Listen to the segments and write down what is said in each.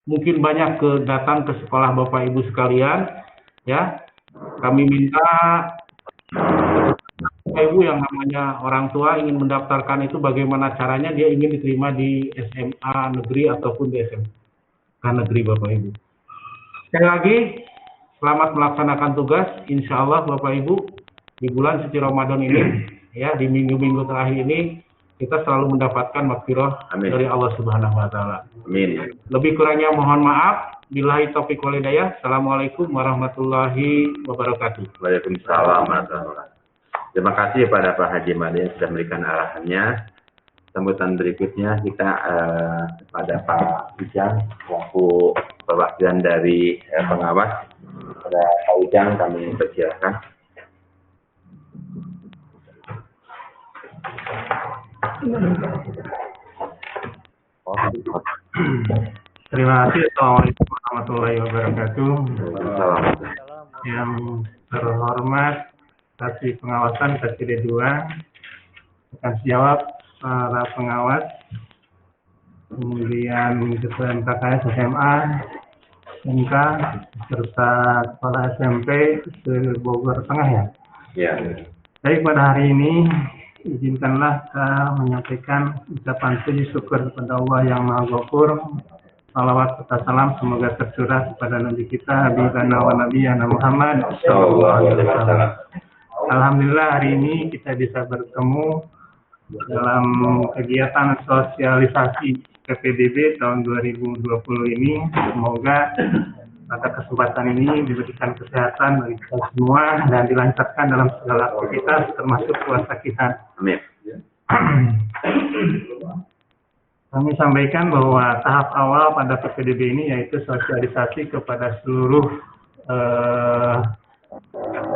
mungkin banyak datang ke sekolah Bapak Ibu sekalian, ya. Kami minta Bapak Ibu yang namanya orang tua ingin mendaftarkan itu bagaimana caranya dia ingin diterima di SMA negeri ataupun di SMK negeri Bapak Ibu. Sekali lagi, selamat melaksanakan tugas. Insya Allah Bapak Ibu di bulan suci Ramadan ini, ya di minggu-minggu terakhir ini kita selalu mendapatkan maghfirah dari Allah Subhanahu Wa Taala. Amin. Lebih kurangnya mohon maaf. Billahi taufiq wal hidayah. Assalamualaikum warahmatullahi wabarakatuh. Waalaikumsalam warahmatullahi wabarakatuh. Terima kasih kepada Pak Haji Made yang sudah memberikan arahannya. Sambutan berikutnya kita kepada Pak Ujang selaku perwakilan dari pengawas. Pada Pak Ujang kami persilakan. Terima kasih. Assalamualaikum warahmatullahi wabarakatuh. Yang terhormat Kasih Pengawasan KCD 2 akan jawab para pengawas, kemudian Ketua MKKS SMA, MK, serta Kepala SMP se-Bogor Tengah ya. Ya. Baik, pada hari ini izinkanlah saya menyampaikan ucapan puji syukur kepada Allah yang Maha Ghafur. Salawat serta salam semoga tercurah kepada Nabi kita Habibana wa Nabiyana Muhammad sallallahu alaihi wasallam. Alhamdulillah hari ini kita bisa bertemu dalam kegiatan sosialisasi PPDB tahun 2020 ini. Semoga pada kesempatan ini diberikan kesehatan bagi kita semua dan dilancarkan dalam segala aktivitas termasuk puasa kita. Amin. Kami sampaikan bahwa tahap awal pada PPDB ini yaitu sosialisasi kepada seluruh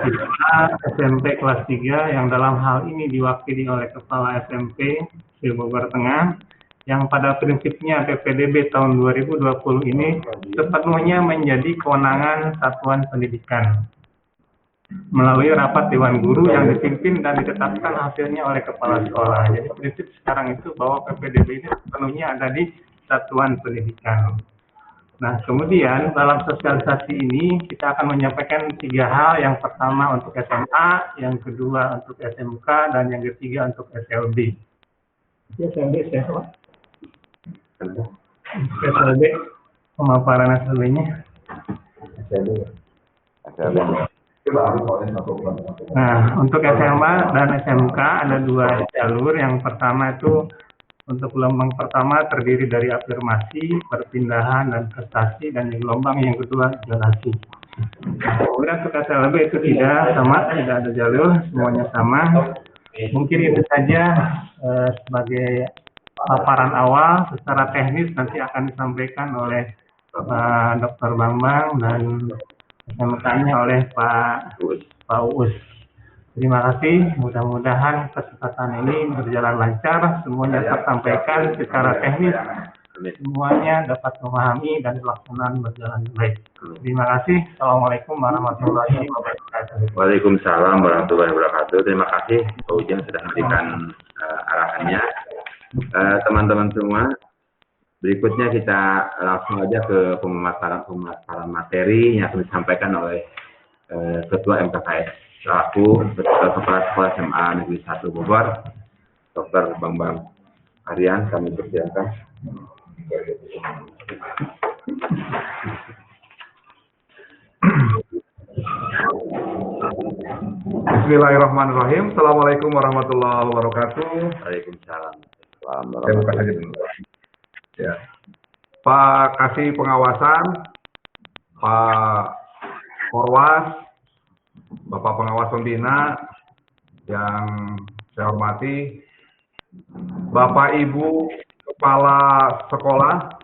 siswa SMP kelas 3 yang dalam hal ini diwakili oleh Kepala SMP di Bogor Tengah, yang pada prinsipnya PPDB tahun 2020 ini sepenuhnya menjadi kewenangan satuan pendidikan melalui rapat Dewan Guru yang dipimpin dan ditetapkan hasilnya oleh Kepala Sekolah. Jadi prinsip sekarang itu bahwa PPDB ini sepenuhnya ada di satuan pendidikan. Nah, kemudian dalam sosialisasi ini kita akan menyampaikan 3 hal. Yang pertama untuk SMA, yang kedua untuk SMK, dan yang ketiga untuk SLB. SLB siapa? SLB, pemaparan SLB-nya. SLB. Nah, untuk SMA dan SMK ada 2 jalur. Yang pertama itu untuk gelombang pertama terdiri dari afirmasi, perpindahan, dan prestasi, dan gelombang yang kedua zonasi. Kemudian untuk SLB itu tidak sama, tidak ada jalur, semuanya sama. Mungkin itu saja sebagai paparan awal. Secara teknis nanti akan disampaikan oleh Dr. Bambang dan SMK-nya oleh Pak Uus. Terima kasih, mudah-mudahan kesempatan ini berjalan lancar, semuanya tersampaikan secara teknis, semuanya dapat memahami dan pelaksanaan berjalan baik. Terima kasih. Assalamualaikum warahmatullahi wabarakatuh. Waalaikumsalam warahmatullahi wabarakatuh. Terima kasih Pak Ujang sudah memberikan arahannya. Teman-teman semua, berikutnya kita langsung aja ke pemaparan materi yang akan disampaikan oleh Ketua MKKS selaku Kepala Sekolah SMA Negeri 1 Bogor, Dr. Bambang Aryan. Kami persilakan. Bismillahirrahmanirrahim. Assalamualaikum warahmatullahi wabarakatuh. Waalaikumsalam. Saya buka saja dulu. Ya. Pak Kasih Pengawasan, Pak Korwas, Bapak Pengawas Pembina yang saya hormati, Bapak Ibu Kepala Sekolah,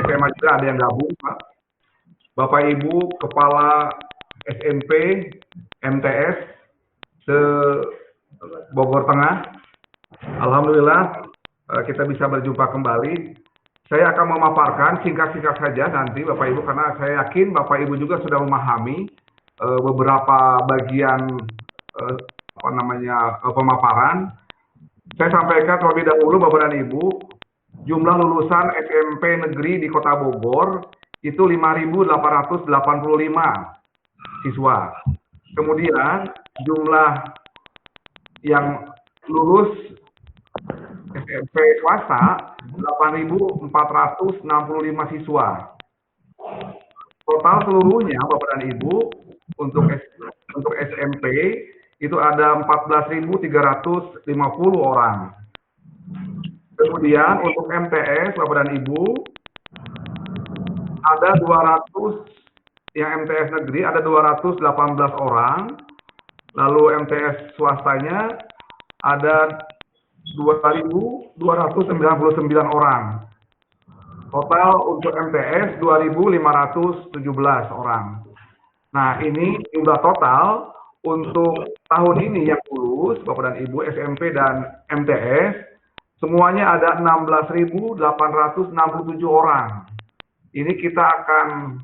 SMA juga ada yang gabung, Pak. Bapak Ibu Kepala SMP, MTS, se-Bogor Tengah. Alhamdulillah kita bisa berjumpa kembali. Saya akan memaparkan singkat-singkat saja nanti Bapak Ibu, karena saya yakin Bapak Ibu juga sudah memahami beberapa bagian pemaparan. Saya sampaikan terlebih dahulu Bapak dan Ibu, jumlah lulusan SMP negeri di Kota Bogor itu 5.885 siswa. Kemudian jumlah yang lulus SMP swasta 8.465 siswa. Total seluruhnya Bapak dan Ibu untuk SMP itu ada 14.350 orang. Kemudian untuk MTS Bapak dan Ibu ada 200, yang MTS negeri ada 218 orang. Lalu MTS swastanya ada 2.299 orang. Total untuk MTS 2.517 orang. Nah, ini jumlah total untuk tahun ini yang lulus Bapak dan Ibu SMP dan MTS semuanya ada 16.867 orang. Ini kita akan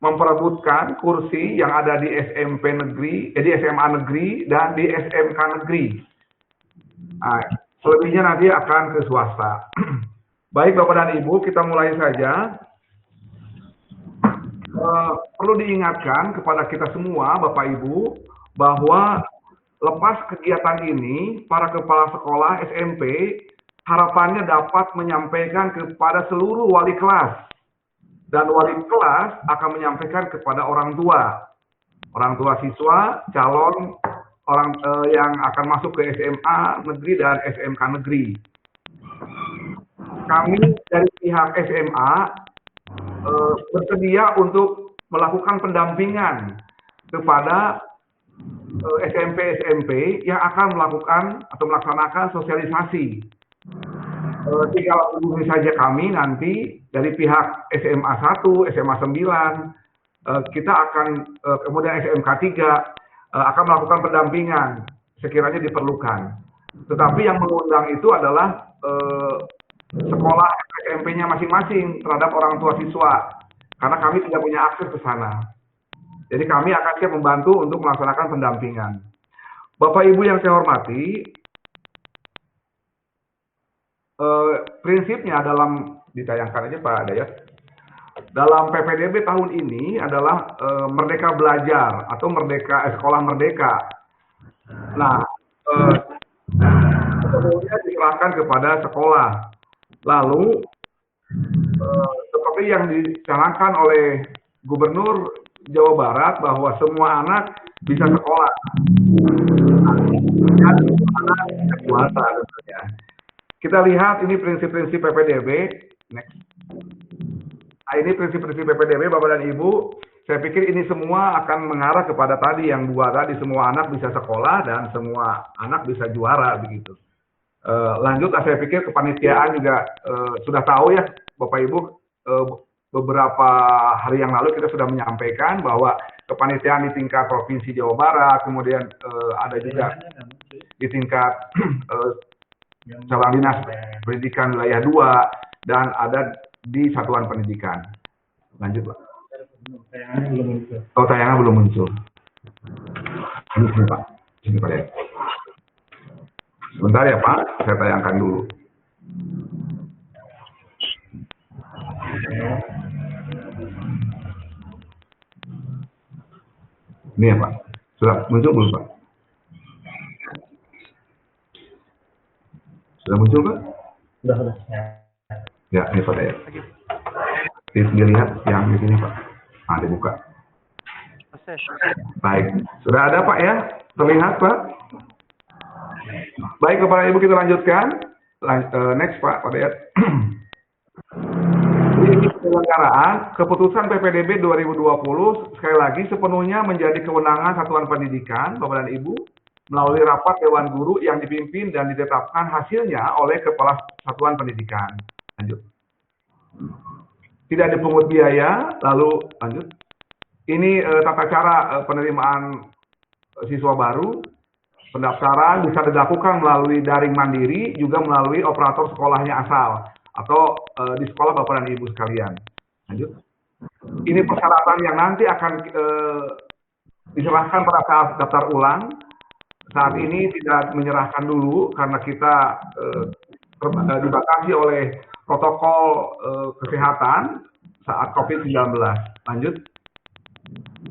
memperebutkan kursi yang ada di SMP negeri, di SMA negeri dan di SMK negeri. Nah, selebihnya nanti akan ke swasta. Baik Bapak dan Ibu, kita mulai saja. Perlu diingatkan kepada kita semua Bapak Ibu bahwa lepas kegiatan ini, para kepala sekolah SMP harapannya dapat menyampaikan kepada seluruh wali kelas. Dan wali kelas akan menyampaikan kepada orang tua siswa, calon orang yang akan masuk ke SMA negeri dan SMK negeri. Kami dari pihak SMA bersedia untuk melakukan pendampingan kepada SMP yang akan melakukan atau melaksanakan sosialisasi. Tinggal hubungi saja kami nanti dari pihak SMA 1, SMA 9, kita akan kemudian SMK 3 akan melakukan pendampingan sekiranya diperlukan. Tetapi yang mengundang itu adalah sekolah SMP-nya masing-masing terhadap orang tua siswa, karena kami tidak punya akses ke sana. Jadi kami akan siap membantu untuk melaksanakan pendampingan. Bapak Ibu yang saya hormati, prinsipnya dalam ditayangkan aja Pak Dayat, dalam PPDB tahun ini adalah Merdeka Belajar atau Sekolah Merdeka. Nah, sepenuhnya diserahkan kepada sekolah. Lalu seperti yang dicanangkan oleh Gubernur Jawa Barat bahwa semua anak bisa sekolah. Dan anak bisa puasa tentunya. Kita lihat ini prinsip-prinsip PPDB. Next. Nah, ini prinsip-prinsip PPDB Bapak dan Ibu. Saya pikir ini semua akan mengarah kepada tadi yang dua tadi, semua anak bisa sekolah dan semua anak bisa juara begitu. Lanjut, saya pikir kepanitiaan juga sudah tahu ya Bapak Ibu, beberapa hari yang lalu kita sudah menyampaikan bahwa kepanitiaan di tingkat Provinsi Jawa Barat, kemudian ada juga di tingkat Calon Dinas Pendidikan Wilayah 2 dan ada di Satuan Pendidikan. Lanjut Pak. Tayangan belum muncul. Ini Pak. Ini Pak ya. Sebentar ya Pak, saya tayangkan dulu. Ini ya Pak, sudah muncul belum Pak? Sudah muncul Pak? Sudah. Ya, ini Pak ya. Dilihat yang di sini Pak. Nah, dibuka. Baik, sudah ada Pak ya? Terlihat Pak? Baik, Bapak Ibu kita lanjutkan. Next Pak Dayat. Penyelenggaraan keputusan PPDB 2020 sekali lagi sepenuhnya menjadi kewenangan Satuan Pendidikan Bapak dan Ibu melalui rapat Dewan Guru yang dipimpin dan ditetapkan hasilnya oleh Kepala Satuan Pendidikan. Lanjut. Tidak dipungut biaya. Lalu lanjut. Ini tata cara penerimaan siswa baru. Pendaftaran bisa dilakukan melalui daring mandiri, juga melalui operator sekolahnya asal, atau di sekolah Bapak dan Ibu sekalian. Lanjut. Ini persyaratan yang nanti akan diserahkan pada saat daftar ulang. Saat ini tidak menyerahkan dulu, karena kita dibatasi oleh protokol kesehatan saat COVID-19. Lanjut.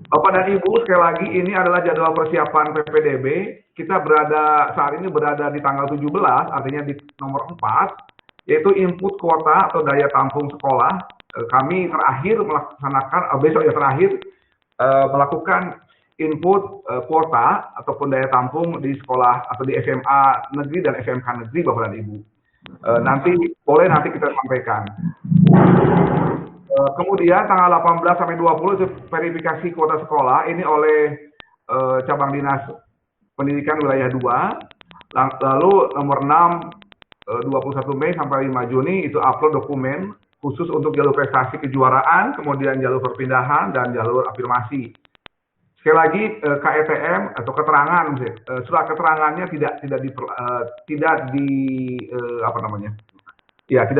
Bapak dan Ibu, sekali lagi ini adalah jadwal persiapan PPDB. Kita saat ini berada di tanggal 17, artinya di nomor 4, yaitu input kuota atau daya tampung sekolah. Kami terakhir melaksanakan, besok ya terakhir, melakukan input kuota ataupun daya tampung di sekolah atau di SMA negeri dan SMK negeri, Bapak dan Ibu. Nanti kita sampaikan. Kemudian tanggal 18 sampai 20 itu verifikasi kuota sekolah ini oleh cabang dinas pendidikan wilayah 2. Lalu nomor 6 21 Mei sampai 5 Juni itu upload dokumen khusus untuk jalur prestasi kejuaraan, kemudian jalur perpindahan dan jalur afirmasi. Sekali lagi KETM atau keterangan, surat keterangannya tidak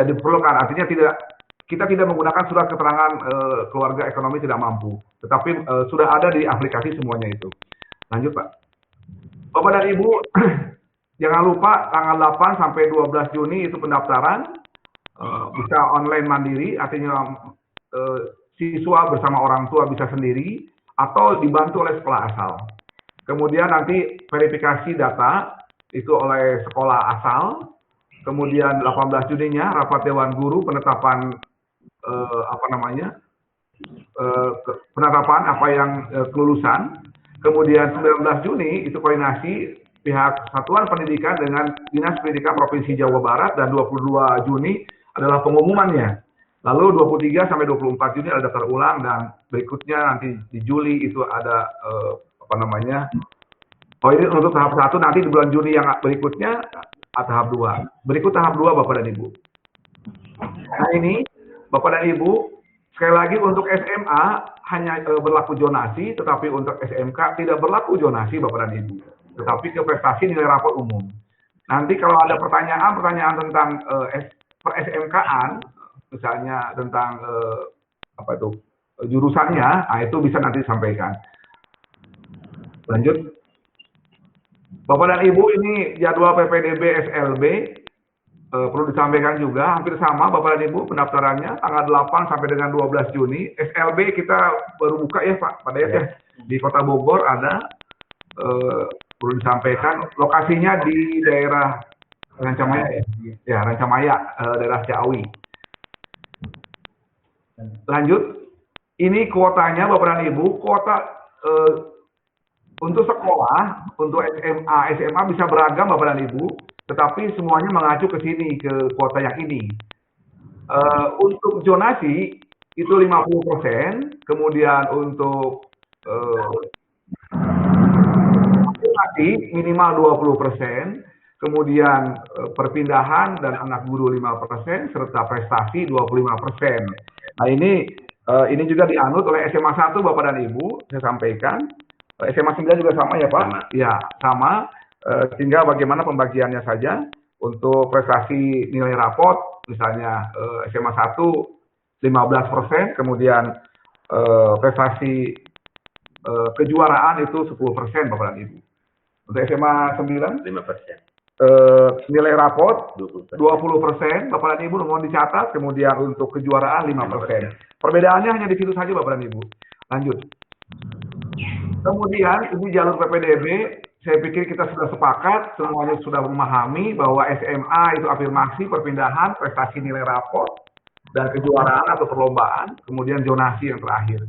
diperlukan. Artinya kita tidak menggunakan surat keterangan keluarga ekonomi tidak mampu, tetapi sudah ada di aplikasi semuanya itu. Lanjut Pak. Bapak dan Ibu, jangan lupa tanggal 8 sampai 12 Juni itu pendaftaran bisa online mandiri, artinya siswa bersama orang tua bisa sendiri atau dibantu oleh sekolah asal. Kemudian nanti verifikasi data itu oleh sekolah asal. Kemudian 18 Juninya rapat Dewan Guru penetapan penetapan apa yang kelulusan. Kemudian 19 Juni itu koordinasi pihak Satuan Pendidikan dengan Dinas Pendidikan Provinsi Jawa Barat, dan 22 Juni adalah pengumumannya. Lalu 23 sampai 24 Juni ada daftar ulang, dan berikutnya nanti di Juli itu ada ini untuk tahap 1, nanti di bulan Juni yang berikutnya tahap 2. Berikut tahap 2 Bapak dan Ibu. Nah ini Bapak dan Ibu, sekali lagi untuk SMA hanya berlaku zonasi, tetapi untuk SMK tidak berlaku zonasi Bapak dan Ibu, tetapi ke prestasi nilai rapor umum. Nanti kalau ada pertanyaan tentang per SMK-an, misalnya tentang jurusannya, itu bisa nanti disampaikan. Lanjut. Bapak dan Ibu, ini jadwal PPDB SLB perlu disampaikan juga, hampir sama Bapak dan Ibu pendaftarannya tanggal 8 sampai dengan 12 Juni. SLB kita baru buka ya Pak, pada ya. Di Kota Bogor ada, perlu disampaikan lokasinya di daerah Rancamaya ya, Rancamaya, daerah Ciawi. Lanjut, ini kuotanya Bapak dan Ibu, kuota untuk sekolah, untuk SMA bisa beragam Bapak dan Ibu, tetapi semuanya mengacu ke sini, ke kuota yang ini. Untuk zonasi itu 50%, kemudian untuk zonasi minimal 20%, kemudian perpindahan dan anak guru 5%, serta prestasi 25%. Nah ini juga dianut oleh SMA 1 Bapak dan Ibu, saya sampaikan. SMA 9 juga sama ya Pak? Ya, sama. Tinggal bagaimana pembagiannya saja. Untuk prestasi nilai raport, misalnya SMA 1 15%, kemudian prestasi kejuaraan itu 10% Bapak dan Ibu. Untuk SMA 9 5%. Nilai raport 20%, Bapak dan Ibu mohon dicatat, kemudian untuk kejuaraan 5%. Perbedaannya hanya di situ saja Bapak dan Ibu. Lanjut. Kemudian ini jalur PPDB, saya pikir kita sudah sepakat, semuanya sudah memahami bahwa SMA itu afirmasi, perpindahan, prestasi nilai raport, dan kejuaraan atau perlombaan, kemudian zonasi yang terakhir.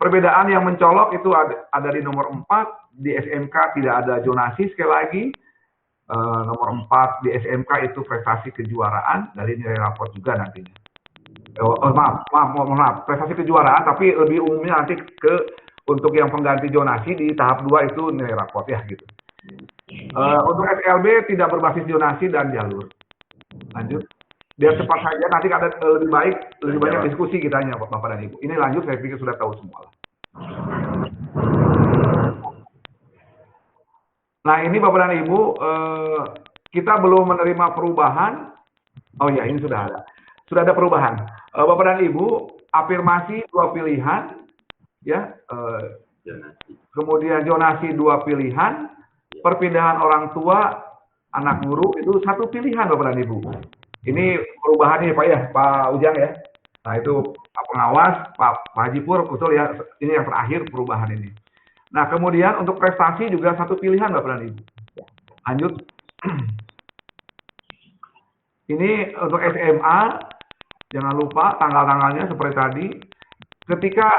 Perbedaan yang mencolok itu ada di nomor 4, di SMK tidak ada zonasi sekali lagi. Nomor 4 di SMK itu prestasi kejuaraan dari nilai raport juga nantinya. Maaf, prestasi kejuaraan, tapi lebih umumnya nanti untuk yang pengganti zonasi di tahap 2 itu nilai raport ya gitu. Untuk SLB tidak berbasis zonasi dan jalur. Lanjut. Biar cepat saja, nanti ada lebih banyak diskusi kitanya Bapak dan Ibu. Ini lanjut, saya pikir sudah tahu semua. Nah ini Bapak dan Ibu, kita belum menerima perubahan. Oh ya, ini sudah ada. Sudah ada perubahan. Bapak dan Ibu, afirmasi 2 pilihan, ya. Kemudian zonasi 2 pilihan, perpindahan orang tua anak guru itu satu pilihan Bapak dan Ibu. Ini perubahan nih Pak ya, Pak Ujang ya. Nah itu Pak Pengawas, Pak Haji Pur, betul ya, ini yang terakhir perubahan ini. Nah kemudian untuk prestasi juga satu pilihan Bapak dan Ibu. Lanjut. Ini untuk SMA, jangan lupa tanggal-tanggalnya seperti tadi. Ketika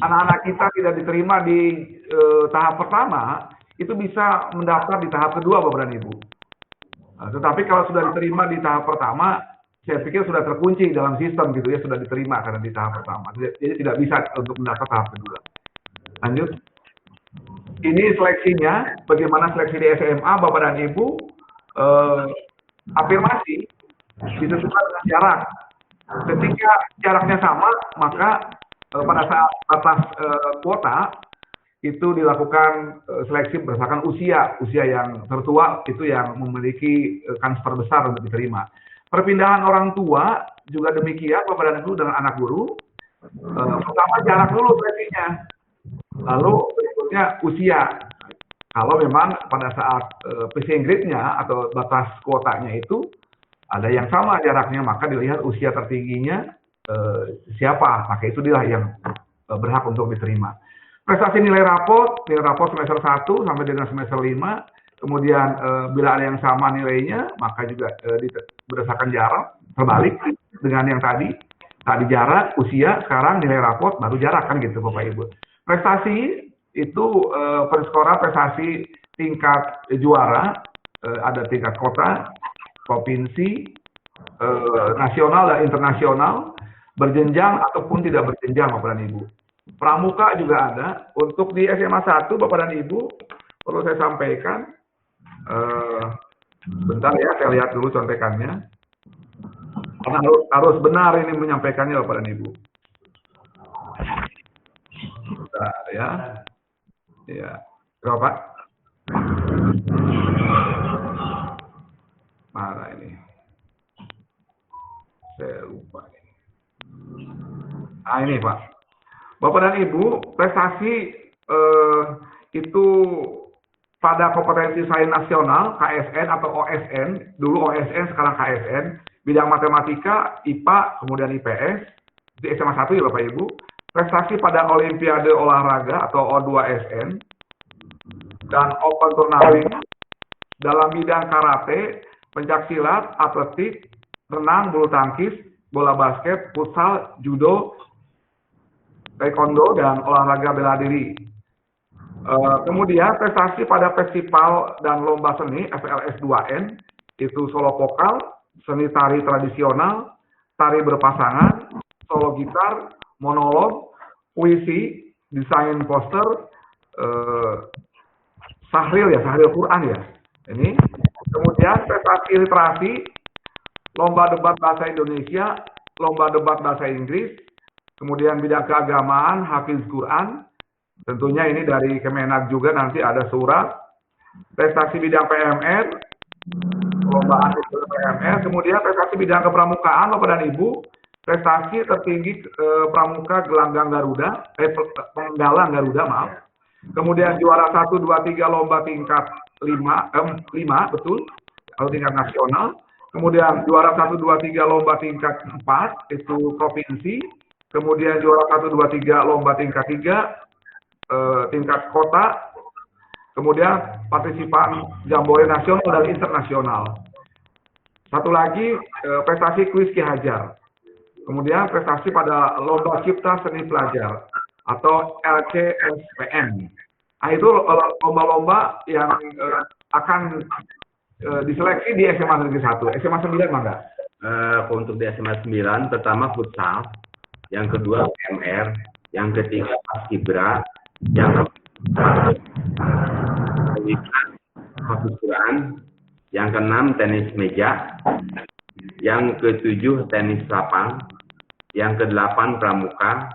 anak-anak kita tidak diterima di tahap pertama, itu bisa mendaftar di tahap kedua Bapak dan Ibu. Nah, tetapi kalau sudah diterima di tahap pertama, saya pikir sudah terkunci dalam sistem gitu ya, sudah diterima karena di tahap pertama. Jadi tidak bisa untuk mendaftar tahap kedua. Lanjut. Ini seleksinya, bagaimana seleksi di SMA Bapak dan Ibu, afirmasi ditentukan dengan jarak. Ketika jaraknya sama, maka pada saat batas kuota itu dilakukan seleksi berdasarkan usia yang tertua itu yang memiliki kans terbesar untuk diterima. Perpindahan orang tua juga demikian Bapak dan Ibu dengan anak guru. Pertama jarak dulu seleksinya, lalu berikutnya usia. Kalau memang pada saat passing grade-nya atau batas kuotanya itu ada yang sama jaraknya, maka dilihat usia tertingginya siapa, maka itu dia yang berhak untuk diterima. Prestasi nilai raport semester 1 sampai dengan semester 5, kemudian bila ada yang sama nilainya, maka juga berdasarkan jarak, terbalik dengan yang tadi jarak, usia, sekarang nilai raport, baru jarak kan gitu Bapak Ibu. Prestasi itu perskoran prestasi tingkat juara, ada tingkat kota, provinsi, nasional dan internasional, berjenjang ataupun tidak berjenjang Bapak dan Ibu. Pramuka juga ada. Untuk di SMA 1 Bapak dan Ibu, perlu saya sampaikan, bentar ya, saya lihat dulu contekannya. Karena harus benar ini menyampaikannya Bapak dan Ibu. Bentar ya. Ya, berapa Pak? Mana ini? Saya lupa ini. Nah ini Pak. Bapak dan Ibu, prestasi itu pada kompetensi sains nasional, KSN atau OSN, dulu OSN, sekarang KSN, bidang matematika, IPA, kemudian IPS, di SMA 1 ya Bapak Ibu. Prestasi pada Olimpiade Olahraga atau O2SN dan Open Turnamen dalam bidang karate, pencaksilat, atletik, renang, bulu tangkis, bola basket, futsal, judo, taekwondo, dan olahraga bela diri. Kemudian prestasi pada festival dan lomba seni FLS 2N, itu solo vokal, seni tari tradisional, tari berpasangan, solo gitar, monolog, puisi, desain poster, sahril Quran ya. Ini. Kemudian prestasi literasi, lomba debat bahasa Indonesia, lomba debat bahasa Inggris, kemudian bidang keagamaan, hafiz Quran, tentunya ini dari Kemenak juga nanti ada surat, prestasi bidang PMR, lomba PMR, kemudian prestasi bidang kepramukaan Bapak dan Ibu, prestasi tertinggi pramuka gelanggang Garuda, penggalang Garuda maaf. Kemudian juara 1, 2, 3 lomba tingkat 5 betul, atau tingkat nasional. Kemudian juara 1, 2, 3 lomba tingkat 4 itu provinsi. Kemudian juara 1, 2, 3 lomba tingkat 3 tingkat kota. Kemudian partisipan jambore nasional dan internasional. Satu lagi prestasi kuis Ki Hajar. Kemudian prestasi pada lomba cipta seni pelajar atau LCSPN. Nah itu lomba-lomba yang akan diseleksi di SMA Negeri 1. SMA 9 mangga? Untuk di SMA 9, pertama futsal, yang kedua PMR, yang ketiga paskibra, yang hafiz Quran, yang keenam tenis meja, yang ketujuh tenis lapang, yang kedelapan pramuka,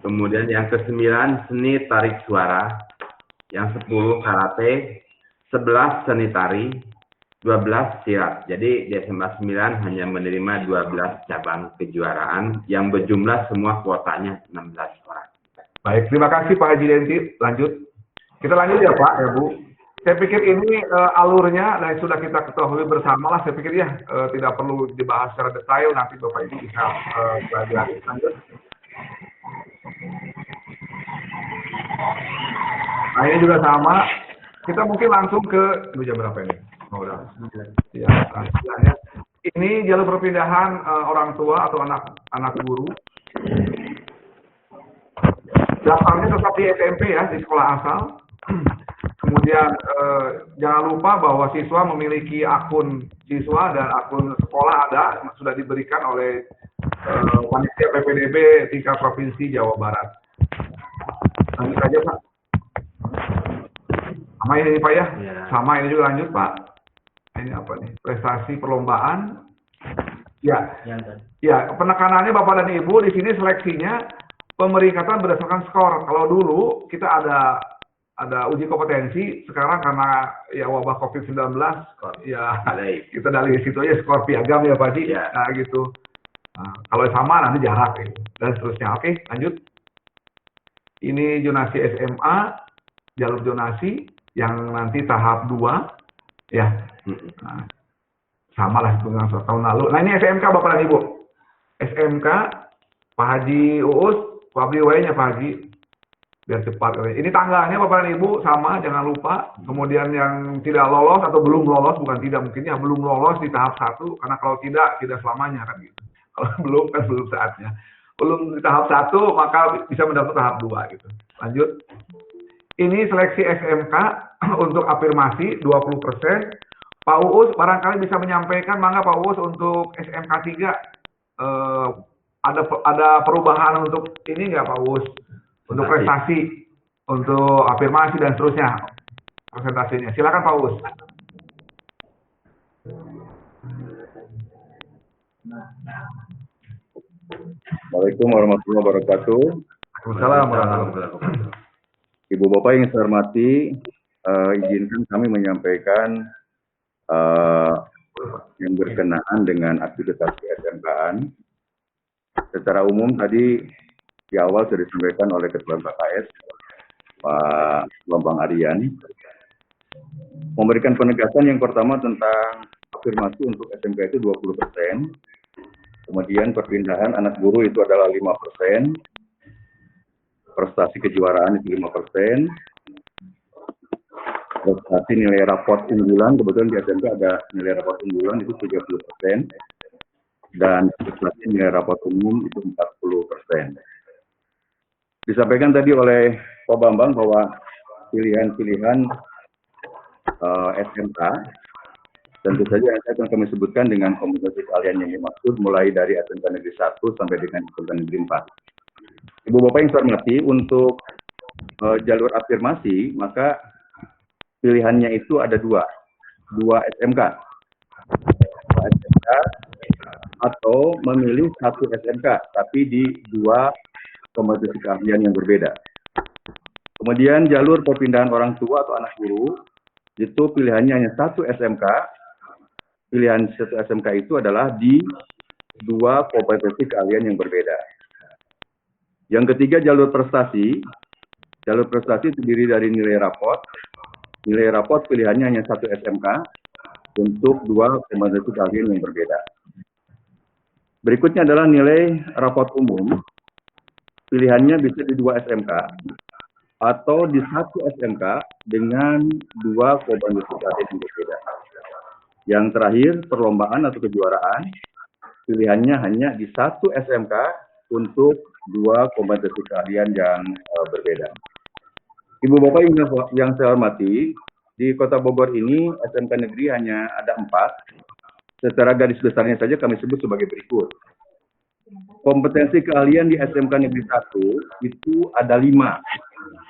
kemudian yang kesembilan seni tarik suara, yang 10 karate, 11 seni tari, 12 silat. Jadi di SMA 9 hanya menerima 12 cabang kejuaraan yang berjumlah semua kuotanya 16 orang. Baik, terima kasih Pak Haji Denti. Lanjut. Kita lanjut ya Pak, ya Bu. Saya pikir ini alurnya dan sudah kita ketahui bersama lah. Saya pikir ya tidak perlu dibahas secara detail. Nanti Bapak Ibu bisa pelajari. Lanjut. Nah ini juga sama. Kita mungkin langsung ke jam berapa ini? Oh, udah. Ya, ya. Ini jalur perpindahan orang tua atau anak guru. Daftarnya tetap di SMP ya, di sekolah asal. Kemudian jangan lupa bahwa siswa memiliki akun siswa dan akun sekolah ada sudah diberikan oleh panitia PPDB tingkat provinsi Jawa Barat. Lanjut aja Pak. Sama ini Pak ya? Sama ini juga lanjut Pak. Ini apa nih? Prestasi perlombaan. Ya. Ya, penekanannya Bapak dan Ibu di sini seleksinya pemeringkatan berdasarkan skor. Kalau dulu kita ada uji kompetensi, sekarang karena ya wabah COVID-19 ya kita dari situ aja skor piagam ya Pak Ji. Nah gitu. Nah, kalau sama nanti jarak gitu. Dan seterusnya. Oke, lanjut. Ini zonasi SMA, jalur zonasi yang nanti tahap 2 ya. Nah, sama lah dengan tahun lalu. Nah ini SMK Bapak dan Ibu. SMK Pak Haji Uus, Fabri W-nya Pak Haji. Biar cepat. Ini tanggalnya Bapak dan Ibu sama, jangan lupa. Kemudian yang tidak lolos atau belum lolos, bukan tidak mungkin ya, belum lolos di tahap 1, karena kalau tidak selamanya kan gitu. Kalau belum kan belum saatnya. Belum di tahap 1 maka bisa mendapat tahap 2 gitu. Lanjut. Ini seleksi SMK untuk afirmasi 20%. Pak Uus barangkali bisa menyampaikan, mangga Pak Uus untuk SMK 3 ada perubahan untuk ini nggak Pak Uus? Untuk prestasi, untuk afirmasi dan seterusnya presentasinya. Silakan Pak Uus. Assalamualaikum warahmatullahi wabarakatuh. Waalaikumsalam warahmatullahi wabarakatuh. Ibu Bapak yang saya hormati, izinkan kami menyampaikan yang berkenaan dengan aktivitas SMK-an. Secara umum tadi di awal sudah disampaikan oleh Ketua KKS, Pak Bambang Aryan, memberikan penegasan yang pertama tentang afirmasi untuk SMK itu 20%, kemudian perpindahan anak guru itu adalah 5%, prestasi kejuaraan itu 5%, prestasi nilai raport unggulan, kebetulan di SMK ada nilai raport unggulan itu 30%, dan prestasi nilai raport umum itu 40%. Disampaikan tadi oleh Pak Bambang bahwa pilihan-pilihan SMK tentu saja akan kami sebutkan dengan kompetensi keahlian yang dimaksud mulai dari SMK Negeri 1 sampai dengan SMK Negeri 4. Ibu Bapak yang saya hormati, untuk jalur afirmasi maka pilihannya itu ada dua SMK. SMK atau memilih satu SMK tapi di dua kompetensi keahlian yang berbeda. Kemudian jalur perpindahan orang tua atau anak guru itu pilihannya hanya satu SMK. Pilihan satu SMK itu adalah di dua kompetensi keahlian yang berbeda. Yang ketiga jalur prestasi. Jalur prestasi terdiri dari nilai raport. Nilai raport pilihannya hanya satu SMK untuk dua kompetensi keahlian yang berbeda. Berikutnya adalah nilai raport umum. Pilihannya bisa di dua SMK atau di satu SMK dengan dua kompetensi keahlian yang berbeda. Yang terakhir, perlombaan atau kejuaraan, pilihannya hanya di satu SMK untuk dua kompetensi keahlian yang berbeda. Ibu Bapak yang saya hormati, di Kota Bogor ini SMK negeri hanya ada 4. Secara garis besarnya saja kami sebut sebagai berikut. Kompetensi keahlian di SMK Negeri 1 itu ada 5.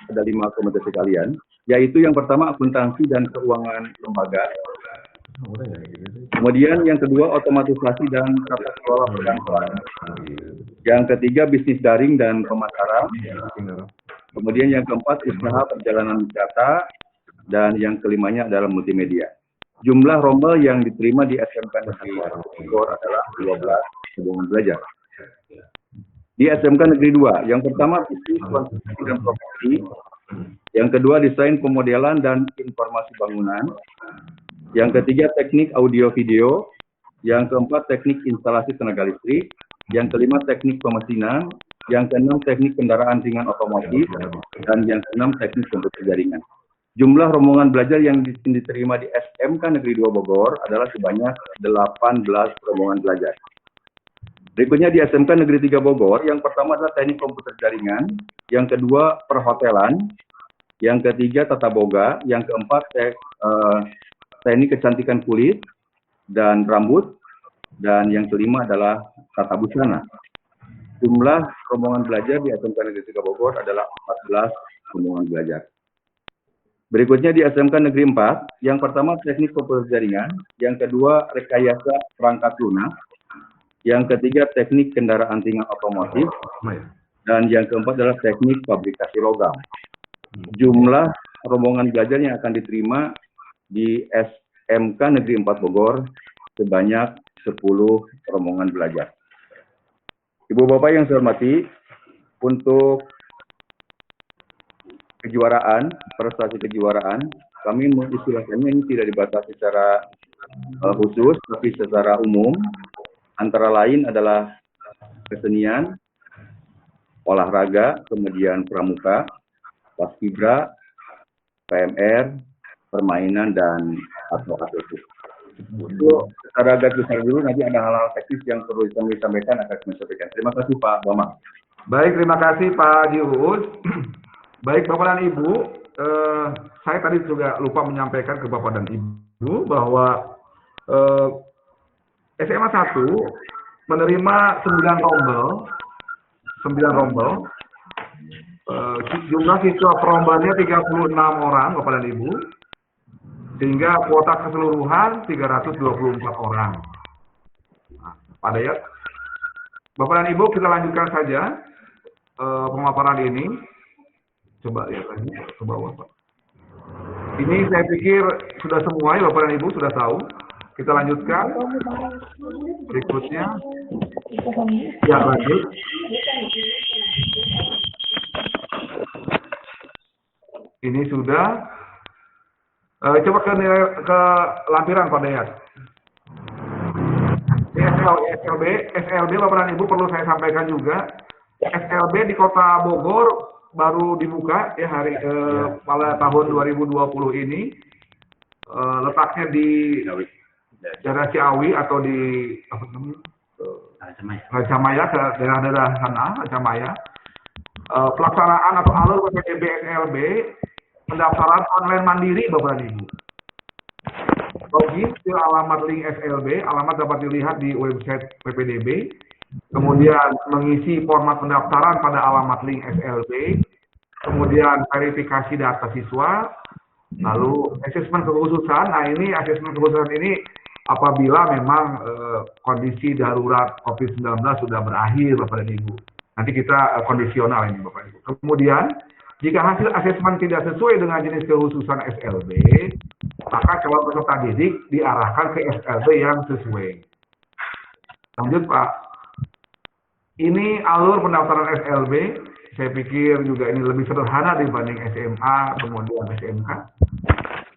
Ada 5 kompetensi keahlian, yaitu yang pertama akuntansi dan keuangan lembaga. Kemudian yang kedua otomatisasi dan tata kelola perkantoran. Yang ketiga bisnis daring dan pemasaran. Kemudian yang keempat usaha perjalanan wisata, dan yang kelimanya adalah multimedia. Jumlah rombel yang diterima di SMK Negeri Bogor adalah 12 hubungan belajar. Di SMK Negeri 2, yang pertama bisnis konstruksi dan properti, Yang kedua, desain pemodelan dan informasi bangunan. Yang ketiga, teknik audio video. Yang keempat, teknik instalasi tenaga listrik. Yang kelima, teknik pemesinan. Yang keenam, teknik kendaraan ringan otomotif. Dan yang keenam, teknik komputer jaringan. Jumlah rombongan belajar yang diterima di SMK Negeri 2 Bogor adalah sebanyak 18 rombongan belajar. Berikutnya di SMK Negeri 3 Bogor, yang pertama adalah teknik komputer jaringan, yang kedua perhotelan, yang ketiga tata boga, yang keempat teknik kecantikan kulit dan rambut, dan yang kelima adalah tata busana. Jumlah rombongan belajar di SMK Negeri 3 Bogor adalah 14 rombongan belajar. Berikutnya di SMK Negeri 4, yang pertama teknik komputer jaringan, yang kedua rekayasa perangkat lunak, yang ketiga teknik kendaraan ringan otomotif, dan yang keempat adalah teknik fabrikasi logam. Jumlah rombongan belajar yang akan diterima di SMK Negeri 4 Bogor sebanyak 10 rombongan belajar. Ibu Bapak yang saya hormati, untuk kejuaraan, prestasi kejuaraan, kami mengistilahkannya ini tidak dibatasi secara khusus, tapi secara umum, antara lain adalah kesenian, olahraga, kemudian pramuka, paskibra, PMR, permainan, dan atletik. Untuk secara garis besar dulu, nanti ada hal-hal teknis yang perlu kami sampaikan, akan kami sampaikan. Terima kasih Pak Bambang. Baik, terima kasih Pak Uus. Baik Bapak dan Ibu, saya tadi juga lupa menyampaikan ke Bapak dan Ibu bahwa SMA 1 menerima 9 rombel. Jumlah siswa perombaannya 36 orang Bapak dan Ibu, sehingga kuota keseluruhan 324 orang. Nah, Pak Dayat, Bapak dan Ibu, kita lanjutkan saja pemaparan ini. Coba lihat lagi ke bawah Pak. Ini saya pikir sudah semua ya Bapak dan Ibu sudah tahu. Kita lanjutkan. Berikutnya. Ya, lanjut. Ini sudah. Coba ke lampiran Pak Dayat. SLB Bapak dan Ibu perlu saya sampaikan juga. SLB di Kota Bogor baru dibuka ya pada tahun 2020 ini, letaknya di daerah Ciawi atau di apa namanya Racamaya, ke daerah-daerah sana Racamaya. Pelaksanaan atau alur PPDB SLB pendaftaran online mandiri Bapak dan Ibu. Login ke alamat link SLB, alamat dapat dilihat di website PPDB. Kemudian mengisi format pendaftaran pada alamat link SLB, kemudian verifikasi data siswa, lalu asesmen kekhususan. Nah, ini asesmen kekhususan ini apabila memang kondisi darurat COVID-19 sudah berakhir Bapak dan Ibu. Nanti kita kondisional ini Bapak Ibu. Kemudian jika hasil asesmen tidak sesuai dengan jenis kekhususan SLB, maka calon peserta didik diarahkan ke SLB yang sesuai. Lanjut Pak. Ini alur pendaftaran SLB, saya pikir juga ini lebih sederhana dibanding SMA, kemudian SMK.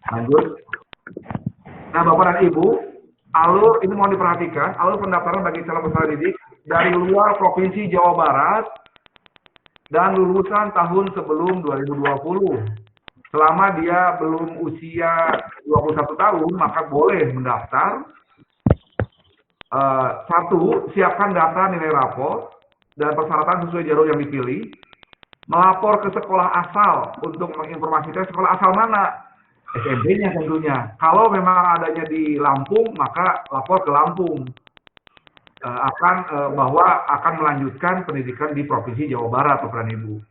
Lanjut. Nah, Bapak dan Ibu, alur ini mohon diperhatikan, alur pendaftaran bagi calon peserta didik dari luar Provinsi Jawa Barat dan lulusan tahun sebelum 2020. Selama dia belum usia 21 tahun, maka boleh mendaftar. 1. Siapkan data nilai rapor dan persyaratan sesuai jalur yang dipilih. Melapor ke sekolah asal untuk menginformasikan sekolah asal mana. SMP-nya tentunya. Kalau memang adanya di Lampung, maka lapor ke Lampung. Bahwa akan melanjutkan pendidikan di Provinsi Jawa Barat, Bapak dan Ibu.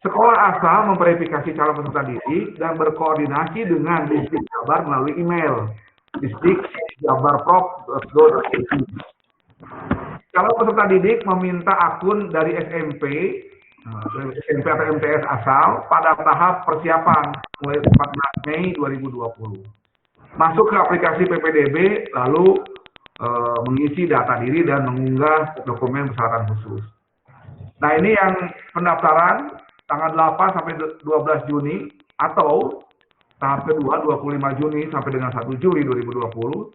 Sekolah asal memverifikasi calon peserta didik dan berkoordinasi dengan Distrik Jabar melalui email distrik@jabarprov.go.id. Kalau peserta didik meminta akun dari SMP atau MTS asal pada tahap persiapan mulai 14 Mei 2020. Masuk ke aplikasi PPDB lalu mengisi data diri dan mengunggah dokumen persyaratan khusus. Nah, ini yang pendaftaran tanggal 8 sampai 12 Juni atau tahap kedua 25 Juni sampai dengan 1 Juli 2020.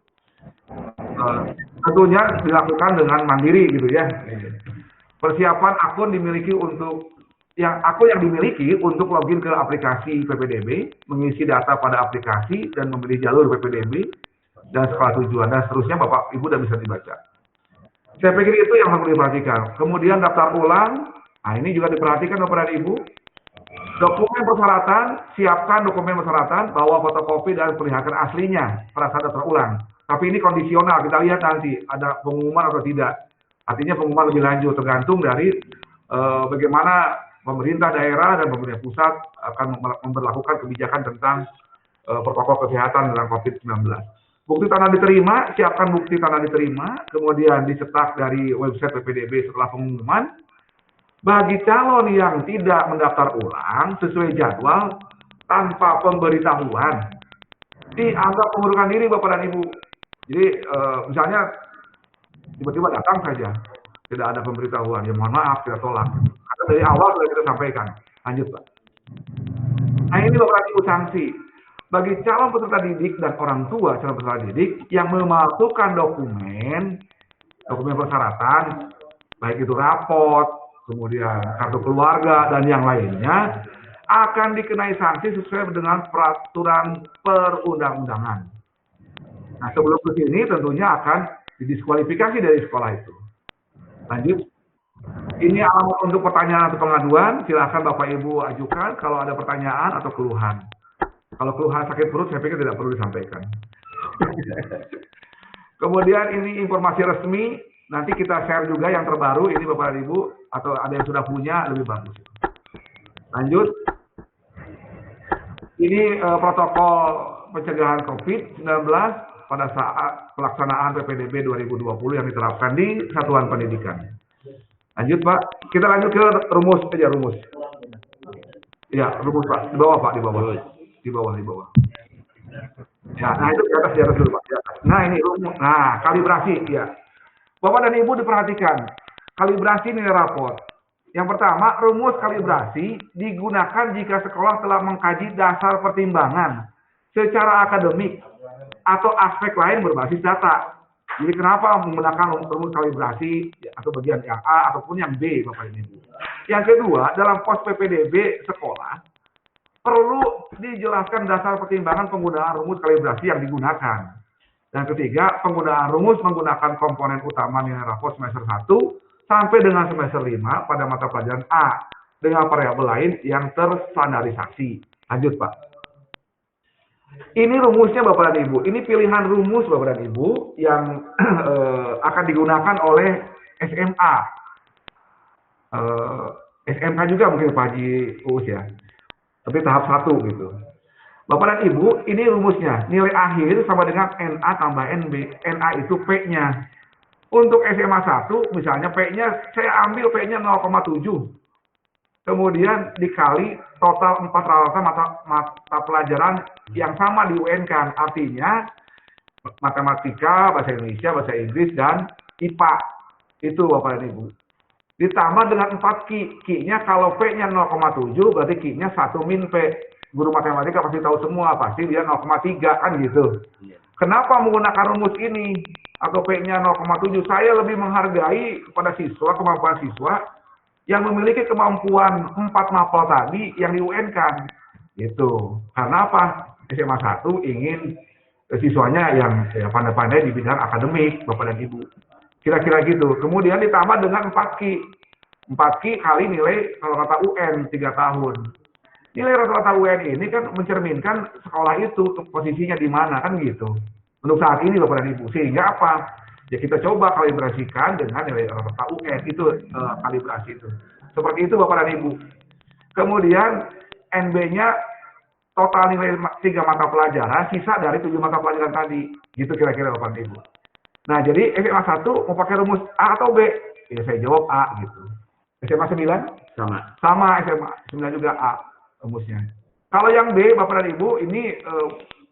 Tentunya dilakukan dengan mandiri gitu ya. Persiapan akun dimiliki untuk akun yang dimiliki untuk login ke aplikasi PPDB, mengisi data pada aplikasi dan memilih jalur PPDB dan sekolah tujuan dan seterusnya Bapak Ibu udah bisa dibaca. Saya pikir itu yang harus diperhatikan. Kemudian daftar ulang, nah ini juga diperhatikan Bapak dan Ibu. Dokumen persyaratan, siapkan dokumen persyaratan, bawa fotokopi dan perlihatkan aslinya pada saat daftar ulang. Tapi ini kondisional, kita lihat nanti ada pengumuman atau tidak. Artinya pengumuman lebih lanjut, tergantung dari bagaimana pemerintah daerah dan pemerintah pusat akan memberlakukan kebijakan tentang protokol kesehatan dalam COVID-19. Bukti tanda diterima, siapkan bukti tanda diterima, kemudian dicetak dari website PPDB setelah pengumuman. Bagi calon yang tidak mendaftar ulang sesuai jadwal tanpa pemberitahuan, dianggap mengundurkan diri Bapak dan Ibu. Jadi misalnya tiba-tiba datang saja, tidak ada pemberitahuan, ya mohon maaf, kita tolak. Karena dari awal sudah kita sampaikan. Lanjut Pak. Nah ini Bapak dan Ibu sanksi. Bagi calon peserta didik dan orang tua calon peserta didik yang memalsukan dokumen persyaratan, baik itu raport, kemudian kartu keluarga dan yang lainnya, akan dikenai sanksi sesuai dengan peraturan perundang-undangan. Nah sebelum ke sini tentunya akan didiskualifikasi dari sekolah itu. Lanjut. Ini alamat untuk pertanyaan atau pengaduan, silakan Bapak Ibu ajukan kalau ada pertanyaan atau keluhan. Kalau keluhan sakit perut saya pikir tidak perlu disampaikan. Kemudian ini informasi resmi, nanti kita share juga yang terbaru ini Bapak dan Ibu, atau ada yang sudah punya lebih bagus. Lanjut. Ini protokol pencegahan COVID-19 pada saat pelaksanaan PPDB 2020 yang diterapkan di satuan pendidikan. Lanjut Pak, kita lanjut ke rumus aja rumus. Ya rumus Pak, di bawah Pak, di bawah. Di bawah. Ya, nah itu di atas dulu Pak. Di atas. Nah ini rumus, nah kalibrasi ya. Bapak dan Ibu diperhatikan, kalibrasi nilai raport. Yang pertama, rumus kalibrasi digunakan jika sekolah telah mengkaji dasar pertimbangan secara akademik atau aspek lain berbasis data. Jadi kenapa menggunakan rumus kalibrasi atau bagian yang A ataupun yang B, Bapak dan Ibu. Yang kedua, dalam pos PPDB sekolah, perlu dijelaskan dasar pertimbangan penggunaan rumus kalibrasi yang digunakan. Dan ketiga, penggunaan rumus menggunakan komponen utama nilai raport semester 1 sampai dengan semester 5 pada mata pelajaran A dengan variabel lain yang terstandarisasi. Lanjut Pak. Ini rumusnya Bapak dan Ibu. Ini pilihan rumus Bapak dan Ibu yang akan digunakan oleh SMA. SMK juga mungkin Pak Haji Uus ya. Tapi tahap 1 gitu. Bapak dan Ibu, ini rumusnya. Nilai akhir sama dengan NA tambah NB. NA itu P-nya. Untuk SMA 1, misalnya P-nya, saya ambil P-nya 0,7. Kemudian dikali total 4 rata mata pelajaran yang sama di UN kan. Artinya, matematika, bahasa Indonesia, bahasa Inggris, dan IPA. Itu Bapak dan Ibu. Ditambah dengan 4 Q-nya kalau P-nya 0,7, berarti Q-nya 1 min P. Guru matematika pasti tahu semua, pasti dia 0,3 kan gitu. Kenapa menggunakan rumus ini atau P-nya 0,7? Saya lebih menghargai kepada siswa, kemampuan siswa yang memiliki kemampuan 4 mapel tadi yang di-UN-kan. Gitu. Karena apa? SMA 1 ingin siswanya yang pandai-pandai di bidang akademik, Bapak dan Ibu. Kira-kira gitu. Kemudian ditambah dengan 4 Q. 4 Q kali nilai kalau kata UN 3 tahun. Nilai rata-rata UN ini kan mencerminkan sekolah itu posisinya di mana kan gitu. Untuk saat ini Bapak dan Ibu. Sehingga apa? Ya kita coba kalibrasikan dengan nilai rata-rata UN itu kalibrasi itu. Seperti itu Bapak dan Ibu. Kemudian NB-nya total nilai 3 mata pelajaran, sisa dari 7 mata pelajaran tadi. Gitu kira-kira Bapak dan Ibu. Nah jadi SMA 1 mau pakai rumus A atau B? Ya saya jawab A gitu. SMA 9? Sama SMA 9 juga A. Rumusnya. Kalau yang B, Bapak dan Ibu, ini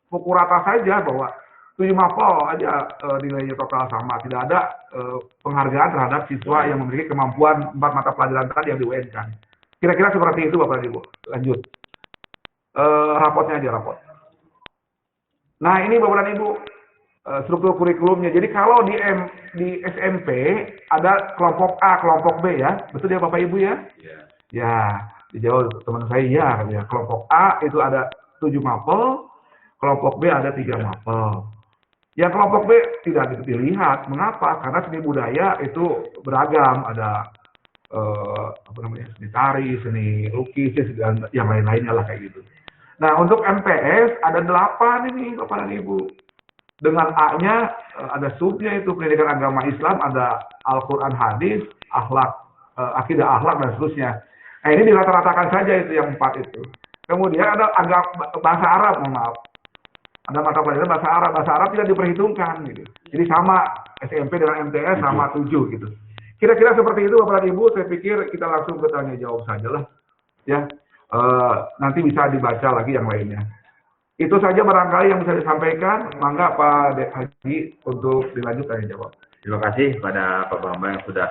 pukul rata saja bahwa 7 mapel aja nilainya total sama. Tidak ada penghargaan terhadap siswa yang memiliki kemampuan 4 mata pelajaran tadi yang di-UN kan. Kira-kira seperti itu Bapak Ibu. Lanjut. Rapotnya aja rapot. Nah ini Bapak dan Ibu struktur kurikulumnya. Jadi kalau di SMP ada kelompok A, kelompok B ya, betul ya Bapak Ibu ya? Ya. Ya, dijawab teman saya ya. Katanya. Kelompok A itu ada 7 mapel, kelompok B ada 3 mapel. Yang kelompok B tidak dilihat. Mengapa? Karena seni budaya itu beragam. Ada seni tari, seni lukis, dan yang lain-lainnya lah kayak gitu. Nah, untuk MTS ada 8 ini Bapak dan Ibu. Dengan A-nya ada subnya itu pendidikan agama Islam, ada Al-Quran hadis, akhlak, akidah akhlak dan seterusnya. Nah, ini dirata-ratakan saja itu yang 4 itu. Kemudian ada bahasa Arab, mohon maaf. Ada mata pelajaran bahasa Arab tidak diperhitungkan gitu. Jadi sama SMP dengan MTS sama 7 gitu. Kira-kira seperti itu Bapak dan Ibu, saya pikir kita langsung ke tanya jawab saja lah. Ya, nanti bisa dibaca lagi yang lainnya. Itu saja barangkali yang bisa disampaikan. Mangga Pak Dek Haji untuk dilanjut tanya jawab. Terima kasih kepada Pak Bambang yang sudah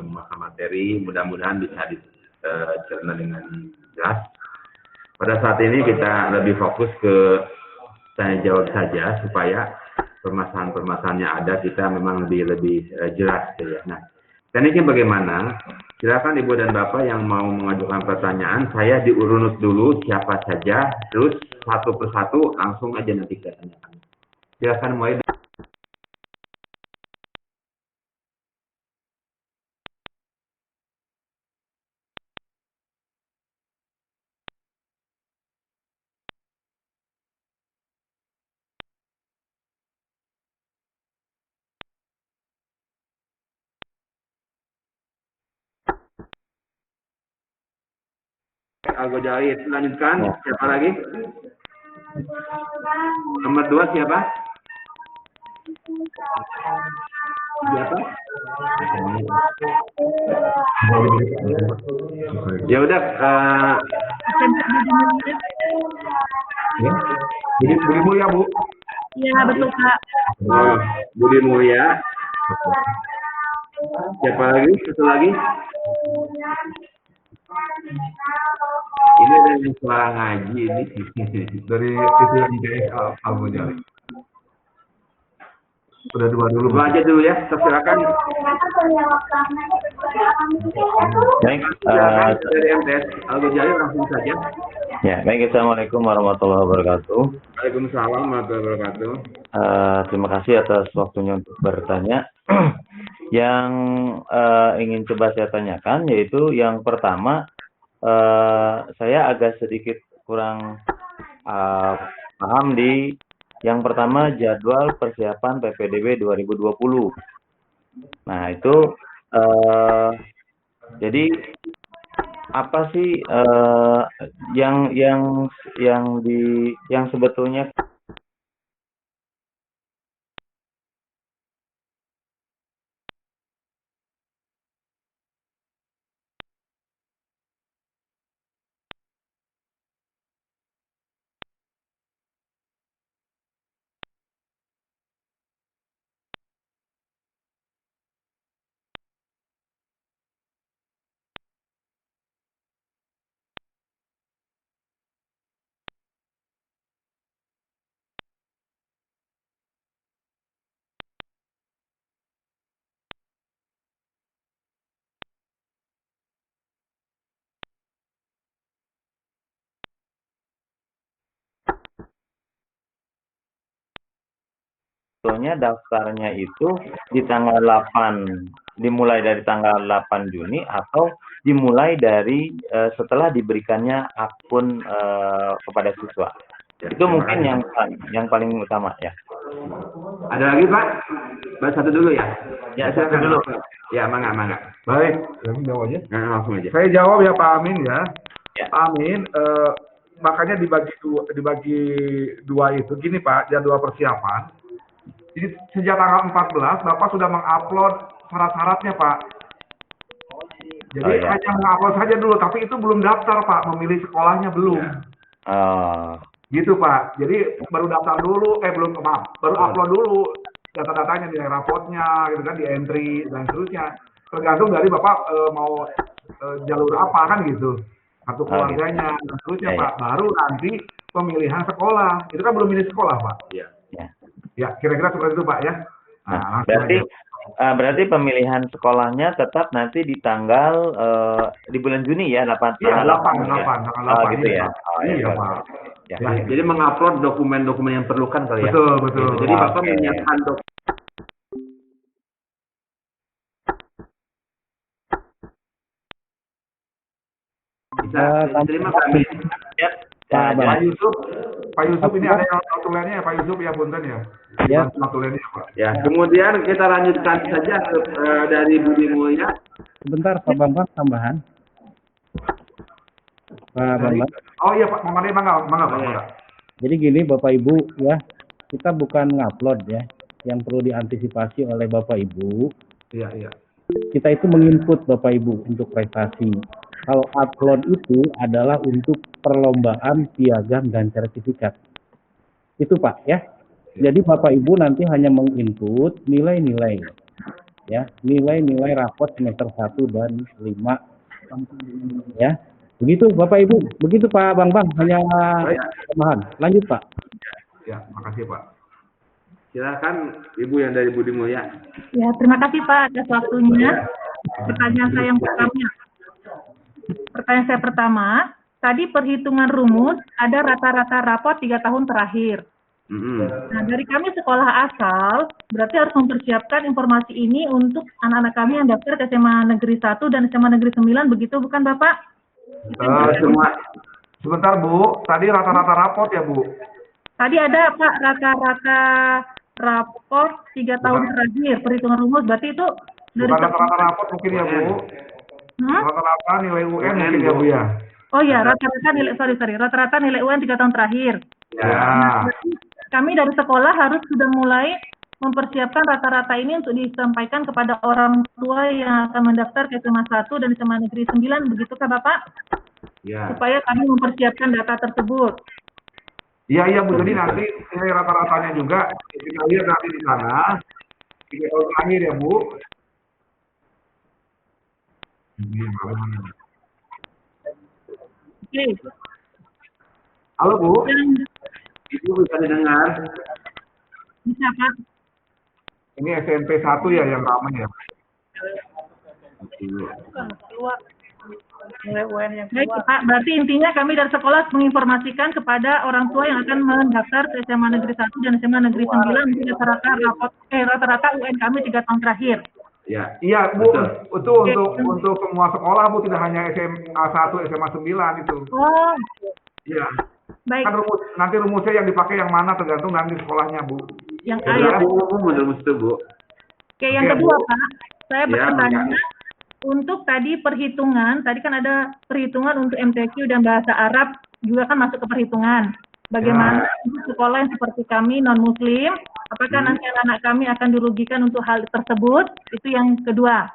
memakan materi. Mudah-mudahan bisa dicerna dengan jelas. Pada saat ini kita lebih fokus ke tanya jawab saja supaya permasalahan-permasalahan yang ada kita memang lebih jelas gitu ya. Nah, tekniknya bagaimana? Silakan Ibu dan Bapak yang mau mengajukan pertanyaan, saya diurut dulu siapa saja, terus satu persatu langsung aja nanti kita tanyakan. Silakan mulai. Al-Ghazali, lanjutkan. Siapa lagi? Nomor 2 siapa? Siapa? Ya udah. Budi Mulya Bu. Iya betul Kak. Budi Mulya. Siapa lagi? Satu lagi. Ini dari suara ngaji ini. Dari itu IDS Al-Ghazali. Udah 2 dulu. Dua aja dulu ya, silakan. Baik, Silakan dari MTS Al-Ghazali langsung saja. ya, baik. Assalamualaikum warahmatullahi wabarakatuh. Waalaikumsalam warahmatullahi wabarakatuh. Terima kasih atas waktunya untuk bertanya. Yang ingin coba saya tanyakan yaitu yang pertama, saya agak sedikit kurang paham di yang pertama jadwal persiapan PPDB 2020. Nah itu jadi apa sih yang sebetulnya sebetulnya daftarnya itu di tanggal 8, dimulai dari tanggal 8 Juni atau dimulai dari setelah diberikannya akun kepada siswa. Itu mungkin yang paling utama ya. Ada lagi Pak? Pak satu dulu ya. Ya, satu dulu. Ya, mangga. Baik, langsung jawab aja. Nah, langsung aja. Saya jawab ya Pak Amin ya. Ya. Pak Amin, makanya dibagi dua itu. Gini Pak, jadwal persiapan. Jadi sejak tanggal 14 Bapak sudah mengupload syarat-syaratnya Pak. Jadi hanya mengupload saja dulu, tapi itu belum daftar Pak, memilih sekolahnya belum. Gitu Pak. Jadi baru daftar dulu, baru upload dulu data-datanya, nilai rapotnya, gitu kan, di entry dan seterusnya. Tergantung dari Bapak mau jalur apa kan gitu, kartu keluarganya, dan seterusnya Ya, Pak. Baru nanti pemilihan sekolah, itu kan belum milih sekolah Pak. Iya. ya. Ya, kira-kira seperti itu Pak ya. Nah, Langsung berarti aja. berarti pemilihan sekolahnya tetap nanti di tanggal di bulan Juni ya, Iya, tanggal 8 ya. tanggal Oh, 8 gitu ya. Oh, ya, Iya bagus. Pak. Ya. Ya, Jadi mengupload dokumen-dokumen yang perlukan kali ya. betul, betul. Jadi Bapak Oke. menyiapkan bisa diterima kami. Ya, Pak Pak Bang. Yusuf ini ada yang notulennya ya Pak Yusuf ya punten ya. Ya. Notulennya Pak. Ya, kemudian kita lanjutkan saja ke, dari Budi Mulya. Sebentar Pak Bambang tambahan. Pak Bambang. Oh iya Pak, mangga Pak. Jadi gini Bapak Ibu ya, kita bukan ngupload ya. Yang perlu diantisipasi oleh Bapak Ibu, Iya. kita itu menginput Bapak Ibu untuk prestasi. Kalau upload itu adalah untuk perlombaan, piagam, dan sertifikat. Itu Pak ya. Jadi Bapak Ibu nanti hanya menginput nilai-nilai. Ya, nilai-nilai rapot semester 1 dan 5. Ya. Begitu Bapak Ibu. Begitu Pak Bang, hanya tambahan. Lanjut Pak. Ya, makasih Pak. Silakan Ibu yang dari Budi Mulya. Ya, terima kasih Pak atas waktunya. Pertanyaan saya pertama, tadi perhitungan rumus ada rata-rata rapot 3 tahun terakhir. Nah, dari kami sekolah asal, berarti harus mempersiapkan informasi ini untuk anak-anak kami yang daftar ke SMA Negeri 1 dan SMA Negeri 9, begitu bukan Bapak? Semua. Sebentar Bu, tadi rata-rata rapot ya Bu? Tadi ada Pak rata-rata rapot 3 tahun terakhir, perhitungan rumus, berarti itu dari Bukan rata-rata rapot mungkin ya Bu? Rata-rata nilai UN mungkin ya Bu ya? Oh ya, rata-rata nilai rata-rata nilai UN 3 tahun terakhir. Ya. Kami dari sekolah harus sudah mulai mempersiapkan rata-rata ini untuk disampaikan kepada orang tua yang akan mendaftar ke SMA 1 dan SMA Negeri 9, begitukah Bapak? Ya. Supaya kami mempersiapkan data tersebut. Iya Bu, jadi nanti nilai rata-ratanya juga kita lihat nanti di sana. 3 tahun terakhir ya Bu. Oke. Halo Bu. Ibu bisa didengar. Bisa Pak? Ini SMP 1 ya yang ramai ya? Baik Pak, berarti intinya kami dari sekolah menginformasikan kepada orang tua yang akan mendaftar ke SMA Negeri 1 dan SMA Negeri 9 untuk rata-rata UN kami 3 tahun terakhir. Ya. Iya Bu, itu untuk semua sekolah Bu, tidak hanya SMA 1, SMA 9 itu. Oh, Iya. baik. Kan nanti rumusnya yang dipakai yang mana tergantung nanti sekolahnya Bu. Yang Ya, ayat. Bu, menurut itu Bu. Oke, yang Oke, kedua Bu. Pak, saya Ya, bertanya Mbak. untuk tadi perhitungan, tadi kan ada perhitungan untuk MTQ dan bahasa Arab juga kan masuk ke perhitungan. Bagaimana untuk sekolah yang seperti kami non-muslim, apakah nanti anak-anak kami akan dirugikan untuk hal tersebut? Itu yang kedua.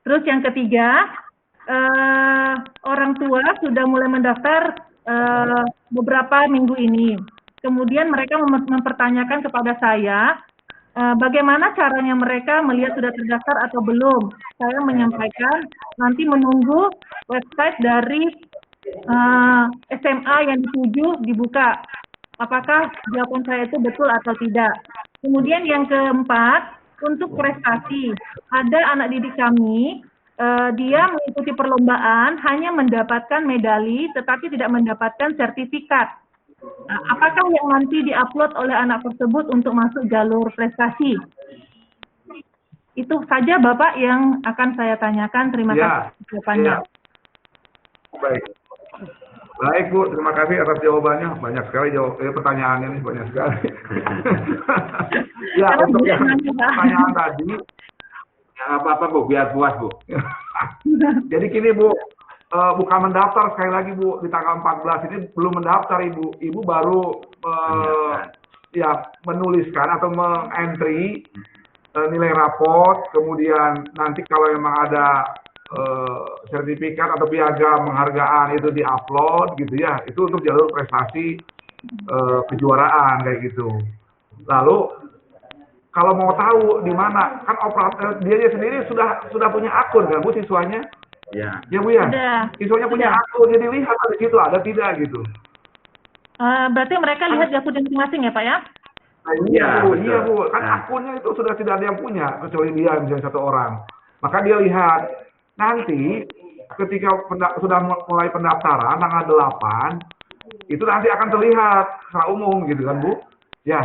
Terus yang ketiga, orang tua sudah mulai mendaftar beberapa minggu ini. Kemudian mereka mempertanyakan kepada saya, bagaimana caranya mereka melihat sudah terdaftar atau belum. Saya menyampaikan nanti menunggu website dari SMA yang dituju dibuka. Apakah jawaban saya itu betul atau tidak. Kemudian yang keempat, untuk prestasi. Ada anak didik kami, dia mengikuti perlombaan hanya mendapatkan medali tetapi tidak mendapatkan sertifikat. Apakah yang nanti diupload oleh anak tersebut untuk masuk jalur prestasi? Itu saja Bapak yang akan saya tanyakan. Terima kasih jawabannya. Baik. Baik Bu, terima kasih atas jawabannya. Banyak sekali pertanyaannya nih, banyak sekali. Ya, untuk yang pertanyaan tadi, Ya, apa-apa Bu, biar puas Bu. jadi gini Bu, bukan mendaftar sekali lagi Bu, di tanggal 14 ini belum mendaftar Ibu. Ibu baru menuliskan atau mengentry nilai raport, kemudian nanti kalau memang ada sertifikat atau piagam penghargaan itu diupload gitu ya, itu untuk jalur prestasi kejuaraan kayak gitu. Lalu kalau mau tahu di mana, kan dia sendiri sudah punya akun kan Bu siswanya? Ya. Ya Bu ya. Sudah. Siswanya punya Sudah. akun, jadi lihat di situ ada tidak gitu. Berarti mereka lihat di akun masing-masing ya Pak ya? Nah, Iya, Bu, betul. iya Bu, kan Nah. akunnya itu sudah tidak ada yang punya kecuali dia misalnya satu orang. Maka dia lihat nanti ketika sudah mulai pendaftaran tanggal 8 itu nanti akan terlihat secara umum gitu kan Bu? Ya.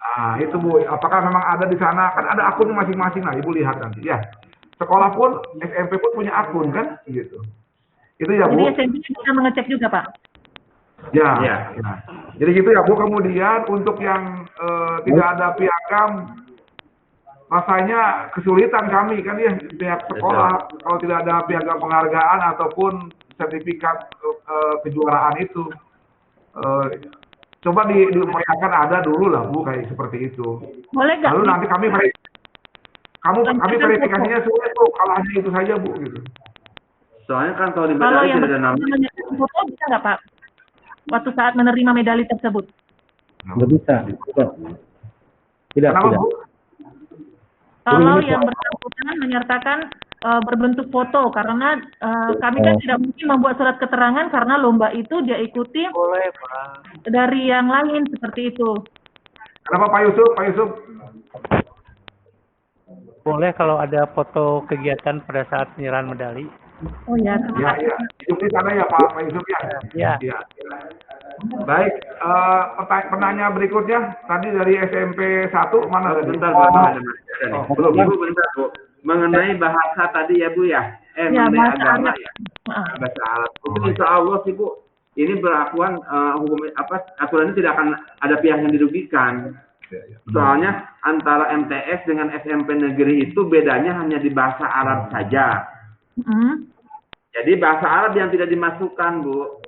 Nah, itu Bu, apakah memang ada di sana? Kan ada akunnya masing-masing lah, Ibu lihat nanti ya. Sekolah pun, SMP pun punya akun kan gitu. Itu ya Bu. Jadi SMP bisa mengecek juga Pak? Ya. Ya. Nah, jadi gitu ya Bu. Kemudian untuk yang tidak ada piagam, rasanya kesulitan kami kan ya pihak sekolah kalau tidak ada piagam penghargaan ataupun sertifikat kejuaraan itu. Coba diupayakan ada dulu lah Bu kayak seperti itu. Boleh nggak? Lalu nanti kami verifikasinya sulit Bu kalau hanya itu saja Bu gitu. Soalnya kan kalau di Kalau medali yang tidak ada nama. menyertakan foto bisa nggak Pak? Waktu saat menerima medali tersebut? Nggak bisa. Tidak, Kenapa tidak. Bu? Kalau yang bersangkutan menyertakan berbentuk foto, karena kami kan tidak mungkin membuat surat keterangan karena lomba itu dia ikuti dari yang lain seperti itu. Kenapa Pak Yusuf? Pak Yusuf? Boleh kalau ada foto kegiatan pada saat penyerahan medali. Oh ya, Ya, ya. Hidup di sana ya Pak Yusuf ya. Ya. Ya. Baik, penanya berikutnya tadi dari SMP 1 mana tadi? Bentar, belum. Ibu bentar Bu. Mengenai bahasa tadi ya Bu ya. Ya, Mengenai bahasa agama Arab. ya. Bahasa Arab. Itu insya Allah sih Bu. Ini berlakuan hukum aturan ini tidak akan ada pihak yang dirugikan. Soalnya antara MTS dengan SMP negeri itu bedanya hanya di bahasa Arab saja. Jadi bahasa Arab yang tidak dimasukkan Bu.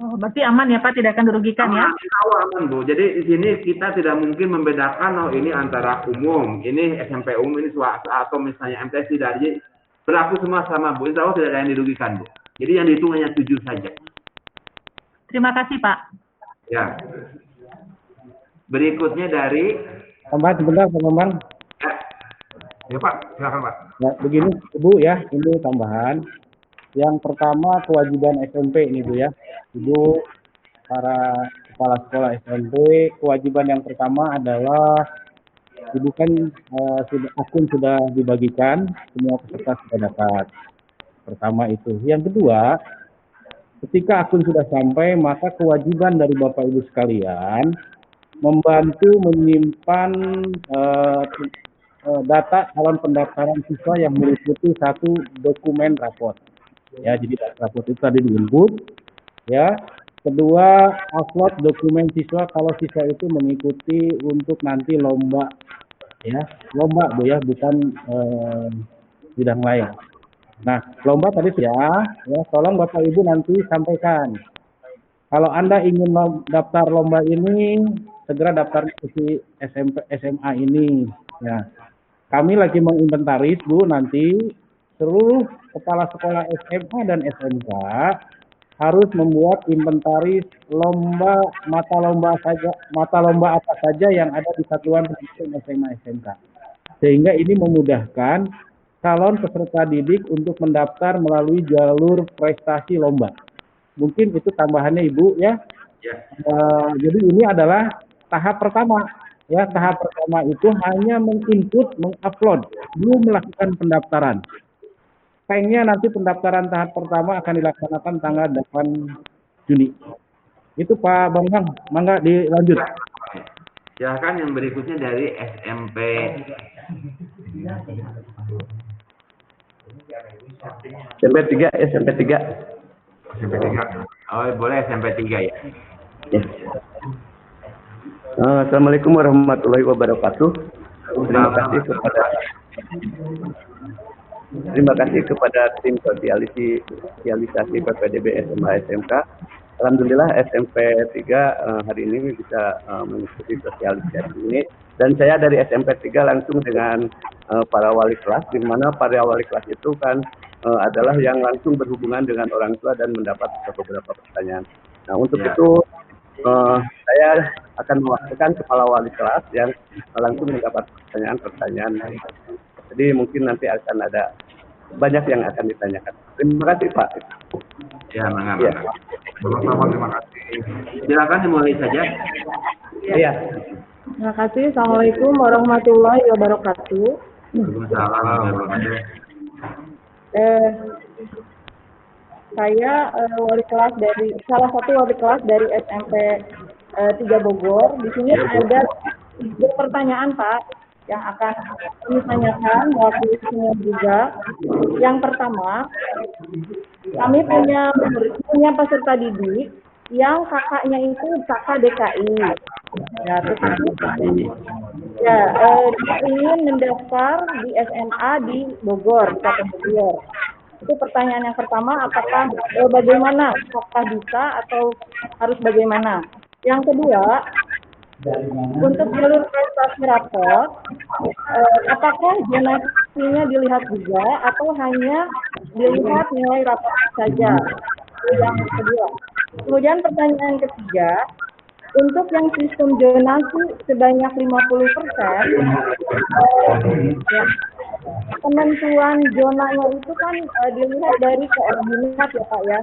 Oh, berarti aman ya Pak, tidak akan dirugikan ya? Aman Bu. Jadi di sini kita tidak mungkin membedakan ini antara umum, ini SMP umum, ini swasta atau misalnya MTS tidak. Jadi berlaku semua sama Bu. Insya Allah tidak ada yang dirugikan Bu. Jadi yang dihitung hanya 7 saja. Terima kasih Pak. Ya. Berikutnya dari Tambahan sebentar, Pak Bambang. Ya Pak, silakan Pak. Ya, begini, Ibu ya, ini tambahan. Yang pertama kewajiban SMP ini Bu ya. Ibu, para kepala sekolah SMP, kewajiban yang pertama adalah Ibu kan akun sudah dibagikan, semua peserta sudah dapat. Pertama itu. Yang kedua, ketika akun sudah sampai, maka kewajiban dari Bapak Ibu sekalian membantu menyimpan data calon pendaftaran siswa yang meliputi satu dokumen raport. Ya, jadi raport itu tadi diinput. Ya. Kedua, upload dokumen siswa kalau siswa itu mengikuti untuk nanti lomba. Ya, lomba Bu ya, bukan bidang lain. Nah, lomba tadi sudah, ya, tolong Bapak Ibu nanti sampaikan. Kalau Anda ingin daftar lomba ini, segera daftar ke si SMP, SMA ini. Ya. Kami lagi menginventaris Bu, nanti seluruh kepala sekolah SMA dan SMK harus membuat inventaris mata lomba apa saja yang ada di satuan pendidikan SMA SMK. Sehingga ini memudahkan calon peserta didik untuk mendaftar melalui jalur prestasi lomba. Mungkin itu tambahannya Ibu ya. Jadi ini adalah tahap pertama. Ya, tahap pertama itu hanya menginput, mengupload, belum melakukan pendaftaran. Sayangnya nanti pendaftaran tahap pertama akan dilaksanakan tanggal 8 Juni. Itu Pak Bambang, mangga dilanjut. Silakan yang berikutnya dari SMP. SMP 3, SMP 3. SMP 3. Oh, boleh SMP 3 ya. Ya. Assalamualaikum warahmatullahi wabarakatuh. Terima kasih kepada tim sosialisasi PPDB SMA SMK. Alhamdulillah SMP 3 hari ini bisa mengikuti sosialisasi ini. Dan saya dari SMP 3 langsung dengan para wali kelas, di mana para wali kelas itu kan adalah yang langsung berhubungan dengan orang tua dan mendapat beberapa pertanyaan. Nah, untuk itu saya akan mewakilkan kepala wali kelas yang langsung mendapat pertanyaan. Jadi mungkin nanti akan ada banyak yang akan ditanyakan. Terima kasih Pak. Ya, mangga, Ya. mangga. Sama-sama, terima kasih. Silakan dimulai saja. Iya. Terima kasih. Assalamualaikum warahmatullahi wabarakatuh. Waalaikumsalam warahmatullahi wabarakatuh. Saya salah satu wali kelas dari SMP 3 Bogor. Di sini ada 3 pertanyaan Pak yang akan kami tanyakan mewakili semua juga. Yang pertama, kami punya peserta didik yang kakaknya itu kakak DKI. Ya, tetapi dia ingin mendaftar di SMA di Bogor, Kabupaten Bogor. Itu pertanyaan yang pertama, apakah bagaimana? Apakah bisa atau harus bagaimana? Yang kedua, untuk jalur prestasi rapor, apakah zonasinya dilihat juga atau hanya dilihat nilai rapor saja? Yang kedua. Kemudian pertanyaan ketiga, untuk yang sistem zonasi sebanyak 50%, penentuan zonanya itu kan dilihat dari koordinat ya Pak ya.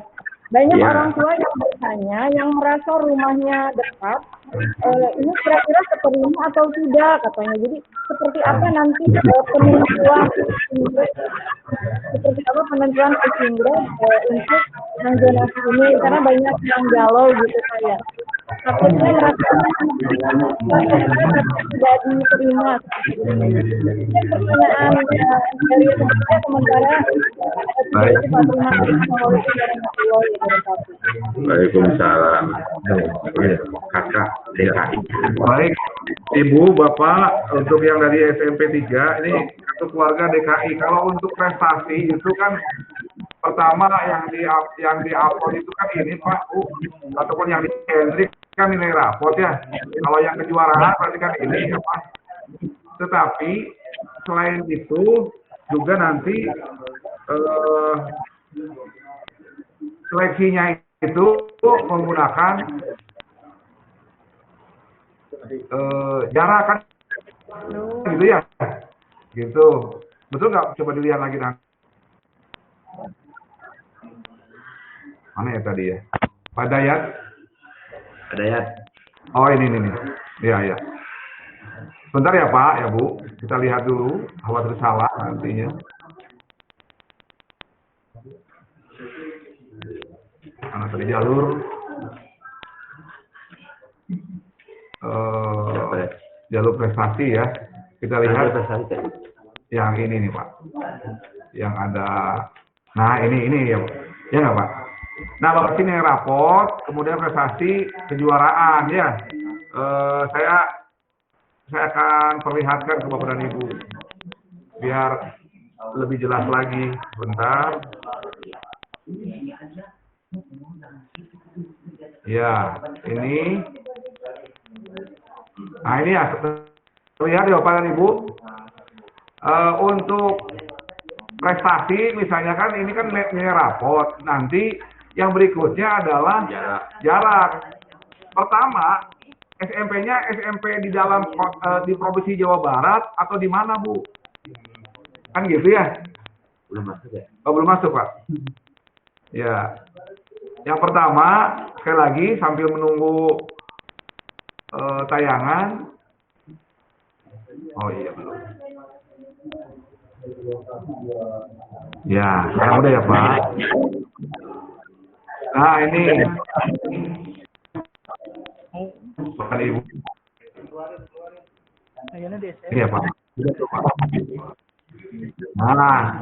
Banyak orang tua yang bertanya, yang merasa rumahnya dekat, ini kira-kira keterima atau tidak katanya. Jadi seperti apa nanti penentuan untuk yang zonasi ini, karena banyak yang galau gitu saya. Takutnya merasa tidak diterima. Pertanyaan dari saya sementara. Baik. Terima kasih. Assalamualaikum Waalaikumsalam. Kakak DKI. Baik, Ibu, Bapak, untuk yang dari SMP 3, ini satu keluarga DKI. Kalau untuk prestasi itu kan pertama yang di-upload itu kan ini Pak, ataupun yang di Hendrik kan nilai raport ya. Kalau yang kejuaraan berarti kan ini ya Pak. Tetapi selain itu juga nanti seleksinya itu menggunakan jarak kan gitu ya, gitu betul nggak? Coba dilihat lagi nanti mana ya tadi ya, Pak Dayat. Oh ini ya bentar ya Pak ya Bu, kita lihat dulu, khawatir salah nantinya. Karena tadi jalur prestasi ya, kita lihat yang ini nih Pak, yang ada, nah ini ya nggak Pak. Nah Bapak sini raport, kemudian prestasi kejuaraan ya. Saya akan perlihatkan ke Bapak dan Ibu biar lebih jelas lagi. Bentar. Ya, ini. Nah ini ya, lihat ya Bapak dan Ibu. Untuk prestasi misalnya kan ini kan nilai raport. Nanti yang berikutnya adalah jarak. Pertama, SMP-nya SMP di dalam di Provinsi Jawa Barat atau di mana Bu? Kan gitu ya? Belum masuk ya? Oh, belum masuk Pak. Ya. Yang pertama, sekali lagi sambil menunggu tayangan. Oh iya belum. Ya, yang udah ya Pak. Nah ini Bapak Ibu. Ini ya Pak. Nah,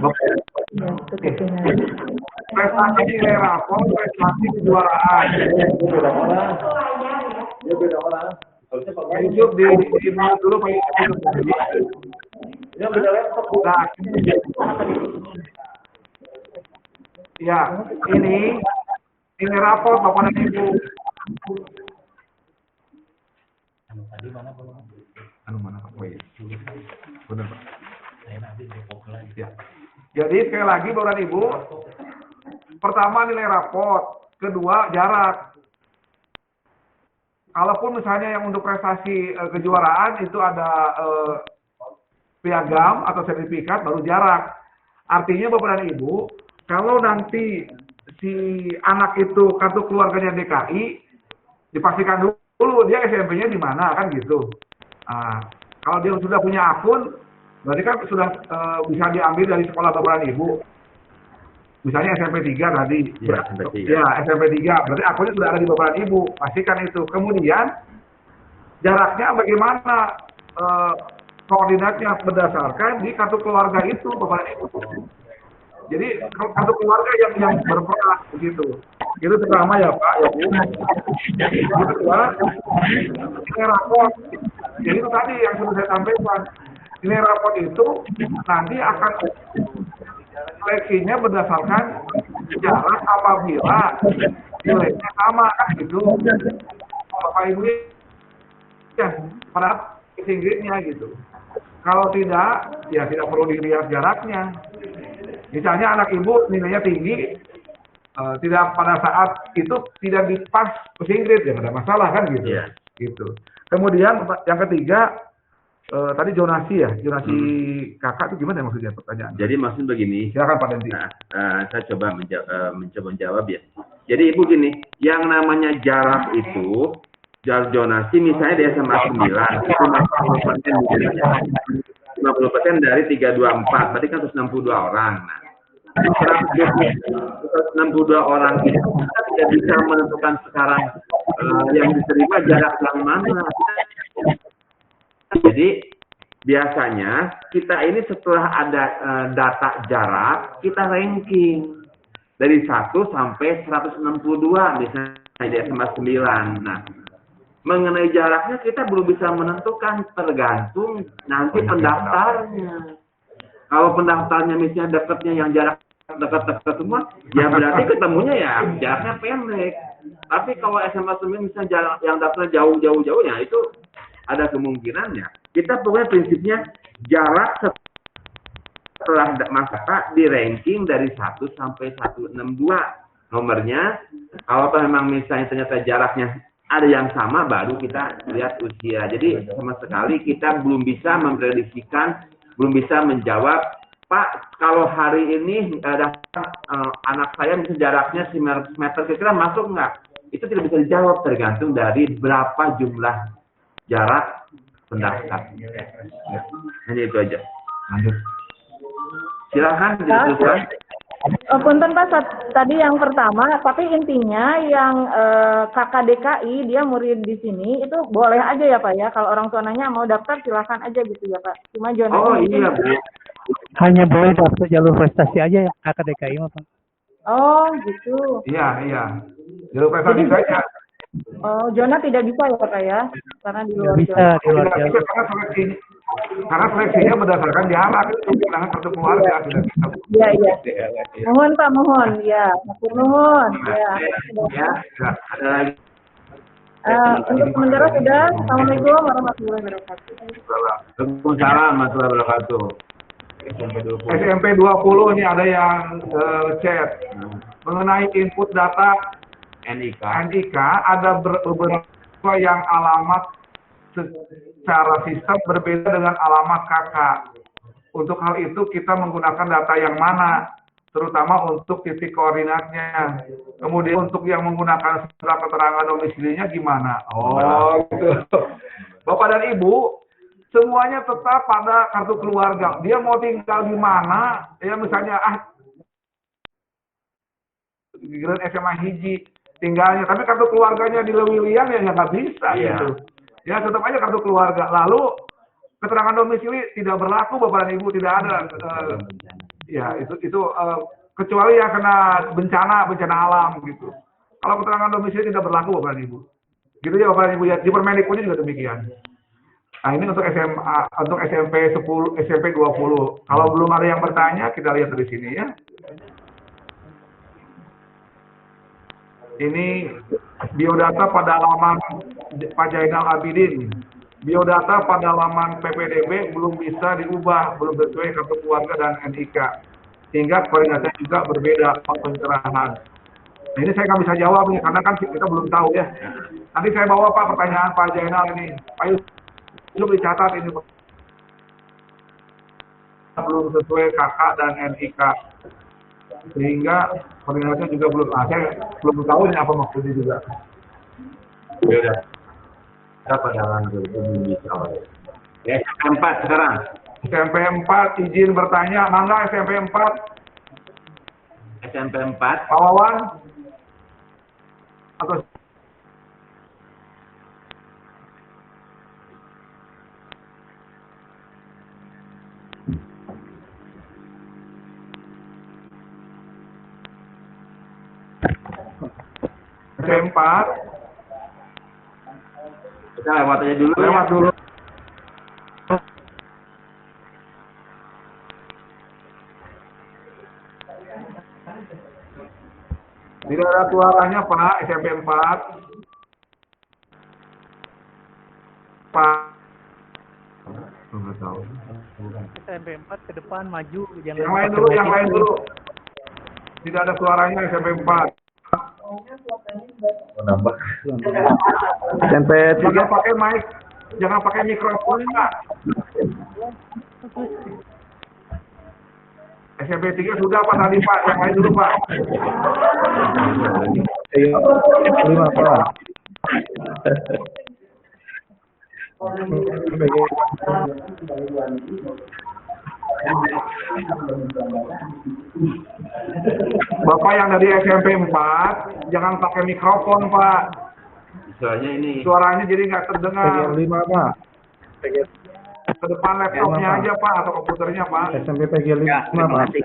prestasi nilai rapor, prestasi kejuaraan. Hidup di dulu Pak. Nah, ya, ini rapor Bapak dan Ibu. Mana Pak? Oh iya. Benar Pak. Ya. Jadi sekali lagi Bapak dan Ibu, pertama nilai raport, kedua jarak. Kalaupun misalnya yang untuk prestasi kejuaraan itu ada piagam atau sertifikat, baru jarak. Artinya Bapak dan Ibu, kalau nanti si anak itu kartu keluarganya DKI, dipastikan dulu dia SMP-nya di mana kan gitu. Nah, kalau dia sudah punya akun, berarti kan sudah bisa diambil dari sekolah Bapak dan Ibu. Misalnya SMP 3 tadi. Ya, SMP 3. Ya, SMP 3. Berarti akunnya sudah ada di Bapak dan Ibu. Pastikan itu. Kemudian jaraknya bagaimana koordinatnya berdasarkan di kartu keluarga itu Bapak dan Ibu. Jadi kartu keluarga yang berperan begitu. Itu pertama ya Pak, ya Bu. Yang kedua, nilai rapor. Jadi itu tadi yang sudah saya sampaikan. Nilai rapor itu nanti akan seleksinya berdasarkan jarak apabila nilainya sama kan gitu. Bapak Ibu ya pada singgitnya gitu. Kalau tidak, ya tidak perlu dilihat jaraknya. Misalnya anak ibu nilainya tinggi, tidak pada saat itu tidak dipas ke Inggris ya nggak ada masalah kan gitu. Yeah. Gitu. Kemudian yang ketiga tadi zonasi ya, zonasi kakak itu gimana maksudnya pertanyaan? Jadi maksud begini. Silakan Pak Denti. Nah, saya coba mencoba menjawab ya. Jadi Ibu gini, yang namanya jarak itu zonasi misalnya di SMA 9 itu 50% dari 324, berarti kan 162 orang. Nah, 162 orang itu kita tidak bisa menentukan sekarang yang diterima jarak yang mana. Jadi biasanya kita ini setelah ada data jarak, kita ranking dari 1 sampai 162 misalnya di SMA 9. Nah, mengenai jaraknya kita belum bisa menentukan, tergantung nanti pendaftarnya. Kalau pendaftarnya misalnya dekatnya yang jarak dekat-dekat semua, ya berarti ketemunya ya jaraknya pendek. Tapi kalau SMA 9 misalnya jarak yang daftar jauh-jauh ya itu ada kemungkinannya. Kita pokoknya prinsipnya jarak setelah masa di ranking dari 1 sampai 162 nomornya. Kalau memang misalnya ternyata jaraknya ada yang sama, baru kita lihat usia. Jadi sama sekali kita belum bisa memprediksikan, belum bisa menjawab, Pak, kalau hari ini ada anak saya misalnya jaraknya 900 meter, kira-kira masuk nggak? Itu tidak bisa dijawab, tergantung dari berapa jumlah jarak pendaftar. Hanya itu aja. Lanjut. Silakan diteruskan. Punten Pak, tadi yang pertama, tapi intinya yang kakak DKI dia murid di sini itu boleh aja ya Pak ya, kalau orang tua nanya mau daftar silakan aja gitu ya Pak. Cuma jangan. Oh iya Bu. Hanya boleh daftar jalur prestasi aja ya kakak DKI mah Pak. Oh gitu. Iya. Jalur prestasi saja. Oh, zona tidak bisa ya Pak ya, karena di luar Bisa zona. di luar Tidak jalur. bisa karena seleksinya berdasarkan jarak itu dengan kartu keluarga tidak bisa. Iya. Mohon Pak, mohon ya. Mohon ya. Ya, ada lagi. Untuk sementara sudah. Assalamualaikum warahmatullahi wabarakatuh. Waalaikumsalam warahmatullahi wabarakatuh. SMP 20 ini ada yang chat mengenai input data NIK. ada beberapa yang alamat secara sistem berbeda dengan alamat kakak. Untuk hal itu kita menggunakan data yang mana, terutama untuk titik koordinatnya. Kemudian untuk yang menggunakan surat keterangan domisilinya gimana? Oh, gitu. Bapak dan Ibu, semuanya tetap pada kartu keluarga. Dia mau tinggal di mana? Ya misalnya Grand SMA hiji tinggalnya, tapi kartu keluarganya di Lewilian ya nggak bisa gitu. Ya tetap aja kartu keluarga. Lalu keterangan domisili tidak berlaku Bapak dan Ibu, tidak ada. Ya itu kecuali yang kena bencana alam gitu. Kalau keterangan domisili tidak berlaku Bapak dan Ibu. Gitu ya Bapak dan Ibu ya. Di Permendikbudnya juga demikian. Nah ini untuk SMA, untuk SMP 10, SMP 20. Kalau belum ada yang bertanya, kita lihat dari sini ya. Ini biodata pada halaman Pak Jainal Abidin. Biodata pada halaman PPDB belum bisa diubah, belum sesuai kartu keluarga dan NIK. Sehingga koordinatnya juga berbeda pencerahan. Nah, ini saya nggak bisa jawab nih, karena kan kita belum tahu ya. Nanti saya bawa Pak pertanyaan Pak Jainal ini. Pak Yusuf dicatat ini Pak. belum sesuai KK dan NIK. Sehingga koordinasinya juga belum, saya belum tahu ini apa maksudnya juga. Ya udah. Kita pada lanjut ini awal. SMP 4 sekarang. SMP 4 izin bertanya, mangga SMP 4. SMP 4. Pak Wawan atau SMP 4 Kita lewat aja dulu. lewat dulu. Tidak ada suaranya Pak, SMP 4. Pak. Nggak tahu. SMP 4 ke depan maju jangan Yang lain dulu, yang lain dulu. Tidak ada suaranya SMP 4. SMP 3 Jangan pakai mic, jangan pakai mikrofon Pak. SMP 3 sudah Pak tadi Pak, yang lain dulu Pak. lima Pak. Bapak yang dari SMP 4, jangan pakai mikrofon Pak. Soalnya ini Suaranya jadi nggak terdengar. 5 Pak. Ke depan laptopnya aja Pak, atau komputernya Pak. SMP PG 5 Ya, terima Pak. kasih.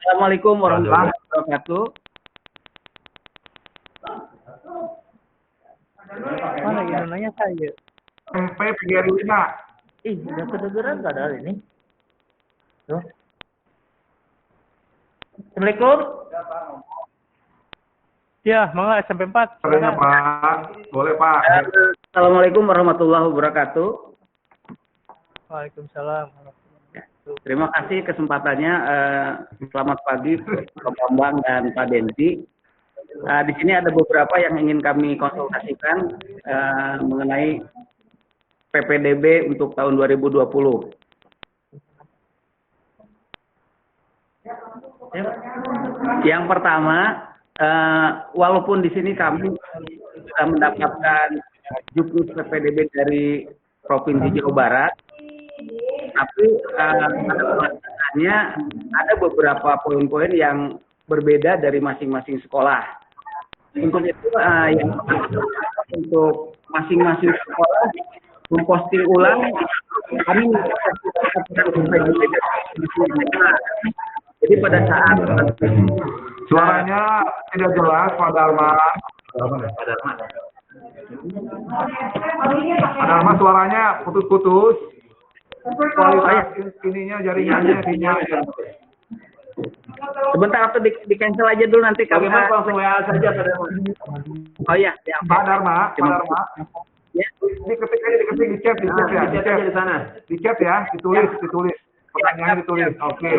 Assalamualaikum warahmatullahi wabarakatuh. Mana yang nanya saya? SMP PGRI 5. Ih, udah kedengeran nggak ada ini? Tuh. Assalamualaikum. Ya, mangga SMP 4. Suaranya Pak, boleh Pak. Assalamualaikum warahmatullahi wabarakatuh. Waalaikumsalam. Terima kasih kesempatannya. Selamat pagi Pak Bambang dan Pak Denti. Di sini ada beberapa yang ingin kami konsultasikan mengenai PPDB untuk tahun 2020. Yang pertama, walaupun di sini kami sudah mendapatkan juknis PPDB dari Provinsi Jawa Barat, tapi pada pelaksanaannya ada beberapa poin-poin yang berbeda dari masing-masing sekolah. Untuk itu, yang untuk masing-masing sekolah memposting ulang, kami jadi pada saat Suaranya tidak jelas Pak Dharma. Pak Dharma suaranya putus-putus. Kualitas ininya jaringannya sinyal. sebentar atau di cancel aja dulu nanti kami langsung WA saja pada. Oh ya, ya. Pak Dharma, Pak Dharma. Ya. Diketik aja, diketik di chat, ya. Di chat aja di sana. Di chat ya, ditulis. Pertanyaannya ditulis. Oke.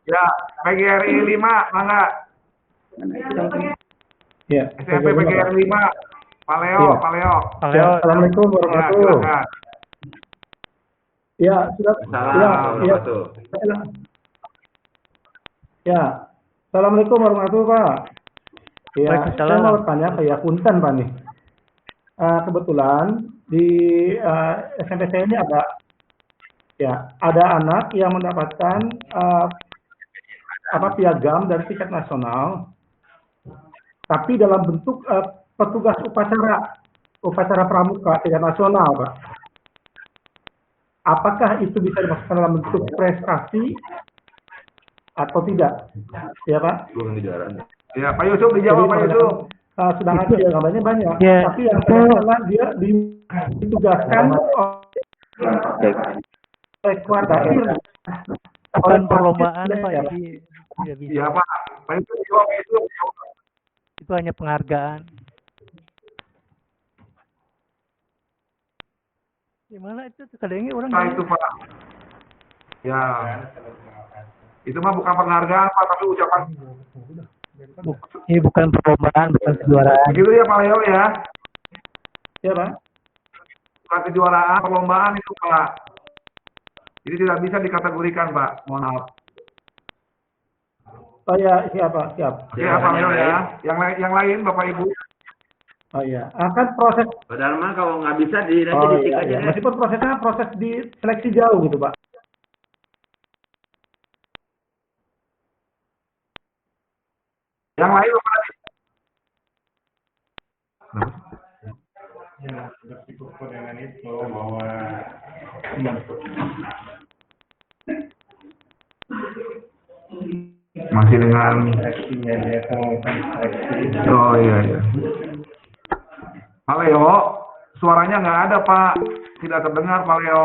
Ya, PGRI 5, mangga. Ya. SMP PGRI 5. Pak Leo, Iya. Pak Leo. Halo. Assalamualaikum Ya, warahmatullahi wabarakatuh. silakan. Ya, sudah. Salam Ya, warahmatullahi. ya. Assalamualaikum warahmatullahi wabarakatuh, Pak. Ya, Waalaikumsalam. saya mau bertanya ke Yapunten, Pak nih. Kebetulan di SMP saya ini ada anak yang mendapatkan piagam dari tingkat nasional, tapi dalam bentuk petugas upacara pramuka tingkat nasional, Pak. Apakah itu bisa dimasukkan dalam bentuk prestasi atau tidak? Ya, Pak. Belum juara. Ya, Pak Yusuf dijawab, Pak Yusuf. Sedangkan piagamnya banyak, Ya. tapi yang adalah dia ditugaskan oleh keluarga. Bukan perlombaan Pak, jadi tidak bisa. Iya, Pak. Pak Yusuf dijawab, Pak Yusuf. Itu hanya penghargaan. Gimana itu kadangnya orang Nah, itu Pak. Ya. Itu mah bukan penghargaan Pak, tapi ucapan. ini bukan perlombaan, bukan kejuaraan. Begitu ya Pak Leo ya. Ya, Pak. Bukan kejuaraan, perlombaan itu Pak. Jadi tidak bisa dikategorikan, Pak. Mohon maaf. Oh ya, siap. Oke, Pak Leo ya. Yang lain, Bapak Ibu. Oh iya, akan proses. Padahal mah kalau nggak bisa nanti Oh dicek iya, aja iya. deh. Meskipun prosesnya proses di seleksi jauh gitu, Pak. Yang lain, Bapak. Ya, bersyukur dengan itu bahwa Masih dengan seleksinya dia melakukan seleksi. Oh iya. Pak Leo, suaranya nggak ada Pak, tidak terdengar Pak Leo.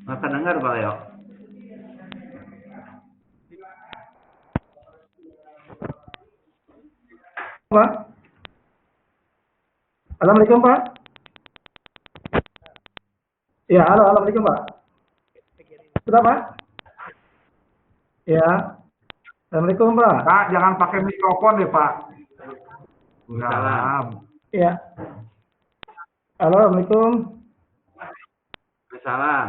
Nggak terdengar Pak Leo. Pak. Assalamualaikum Pak. Ya, halo, assalamualaikum Pak. Sudah Pak? Ya. Assalamualaikum Pak. Pak, jangan pakai mikrofon deh Pak. Salam. Ya. Halo, assalamualaikum. Salam.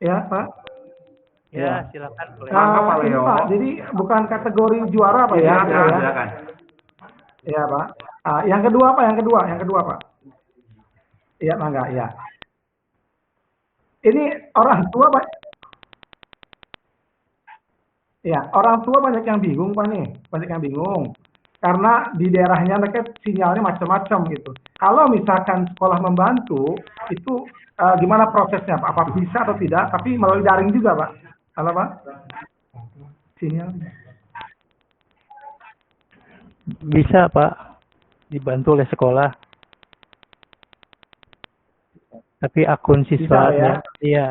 Ya Pak. Ya, silakan. Pak Ini Leo. Pak, jadi bukan kategori juara Pak ya? Silakan. Ya Pak. Yang kedua Pak, yang kedua Pak. Iya, mangga, ya. Ini orang tua Pak. Ya, orang tua banyak yang bingung Pak nih, banyak yang bingung. Karena di daerahnya mereka sinyalnya macam-macam gitu. Kalau misalkan sekolah membantu, itu gimana prosesnya Pak? Apa bisa atau tidak? Tapi melalui daring juga Pak. Halo Pak? Sinyal. Bisa Pak, dibantu oleh sekolah. Tapi akun siswa Bisa, ya? Iya.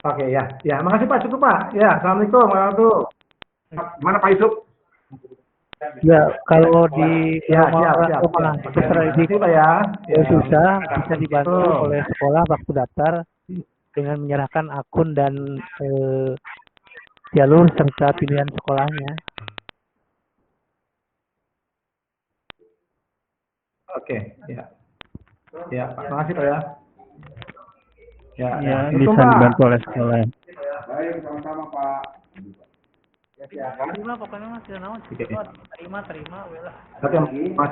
Oke, ya. Ya, makasih Pak, cukup Pak. Ya, Assalamualaikum warahmatullahi. Mana Pak Yusuf? Ya, kalau di Ya, rumah orang siap. tua secara Terima kasih Pak ya. susah bisa dibantu Betul. oleh sekolah waktu daftar dengan menyerahkan akun dan jalur serta pilihan sekolahnya. Oke, ya. Ya, Pak. Makasih Pak ya. Ya, Itu, bisa Pak. dibantu oleh sekolah. Baik, sama-sama Pak. Terima pokoknya mas, naon Oke. terima welah. Oke, makasih Pak.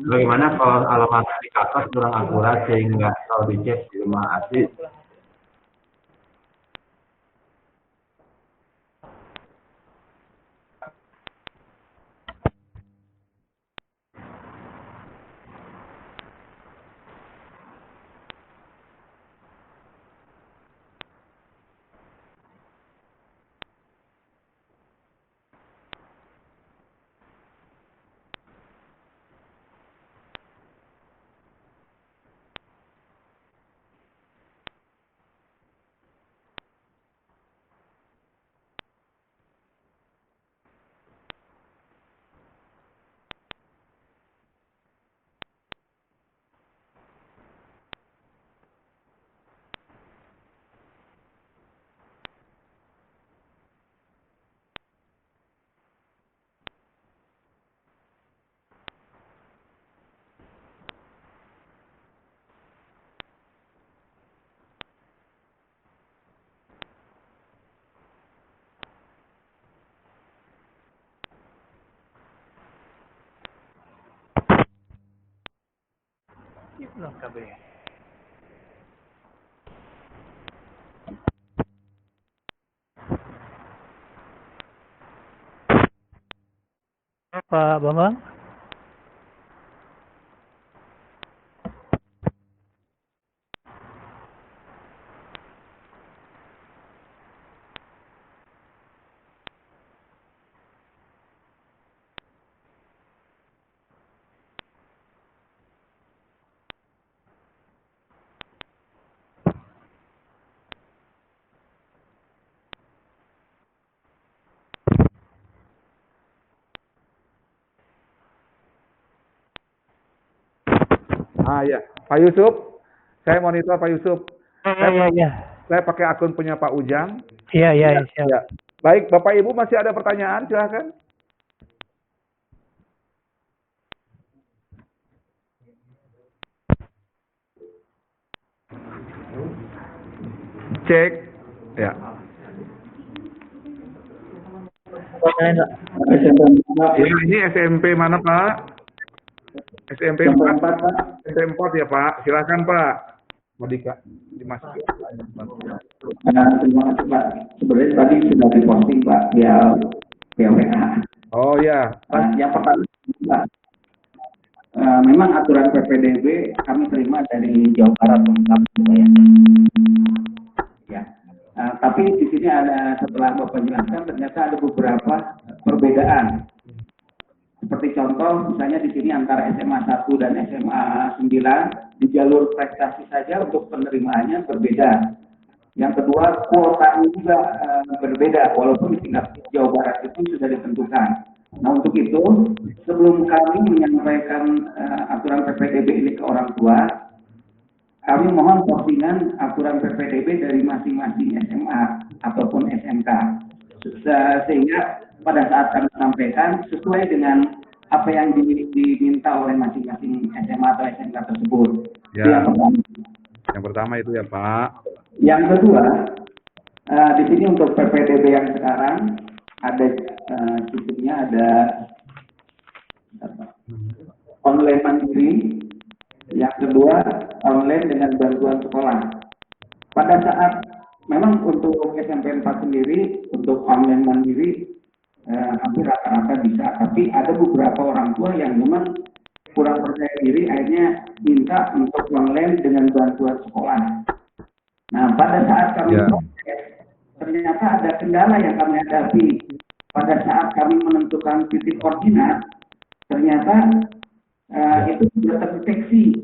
Bagaimana kalau alamat di kakak kurang akurat sehingga kalau dicek di rumah asli? Belum kabeh. Pak Bambang? Ya, Pak Yusuf, saya monitor Pak Yusuf. Iya. Saya pakai akun punya Pak Ujang. Iya, siap. Ya. Baik, Bapak Ibu masih ada pertanyaan, silakan. Cek. Ya. Ini SMP mana Pak? SMP 4 Pak. SMP 4 ya Pak. Silakan Pak. Mau dimasukin. Terima kasih Pak. Sebenarnya tadi sudah diposting Pak via WA. Oh ya. Yang pertama Pak, memang aturan PPDB kami terima dari Jawa Barat lengkap ya. Tapi di sini ada, setelah Bapak jelaskan, ternyata ada beberapa perbedaan. Seperti contoh, misalnya di sini antara SMA 1 dan SMA 9, di jalur prestasi saja untuk penerimaannya berbeda. Yang kedua, kuotanya juga berbeda, walaupun di tingkat Jawa Barat itu sudah ditentukan. Nah, untuk itu, sebelum kami menyampaikan aturan PPDB ini ke orang tua, kami mohon postingan aturan PPDB dari masing-masing SMA ataupun SMK. Sehingga pada saat kami sampaikan sesuai dengan apa yang diminta oleh masing-masing SMA atau SMK tersebut. Ya. Yang pertama itu ya Pak. Yang kedua, di sini untuk PPDB yang sekarang ada sistemnya ada online mandiri. Yang kedua, online dengan bantuan sekolah. Pada saat memang untuk SMP 4 sendiri untuk online mandiri hampir rata-rata bisa, tapi ada beberapa orang tua yang memang kurang percaya diri, akhirnya minta untuk online dengan bantuan sekolah. Nah, pada saat kami proses, ternyata ada kendala yang kami hadapi. Pada saat kami menentukan titik koordinat, ternyata itu sudah terdeteksi.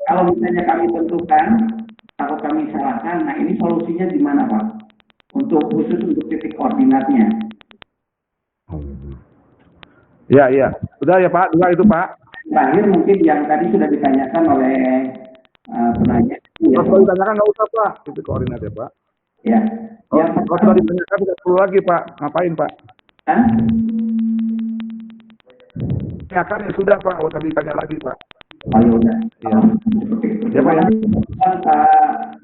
Kalau misalnya kami tentukan atau kami salahkan, nah ini solusinya di mana Pak? Untuk khusus untuk titik koordinatnya. Iya. Sudah ya Pak, dua itu Pak. Terakhir mungkin yang tadi sudah ditanyakan oleh penanya. Kalau ditanyakan nggak usah Pak, titik koordinat ya Pak. Ya. Kalau sudah ditanyakan tidak perlu lagi Pak. Ngapain Pak? Ya kan ya sudah Pak, nggak usah ditanya lagi Pak. Ayo udah. Iya. Ya Pak ya.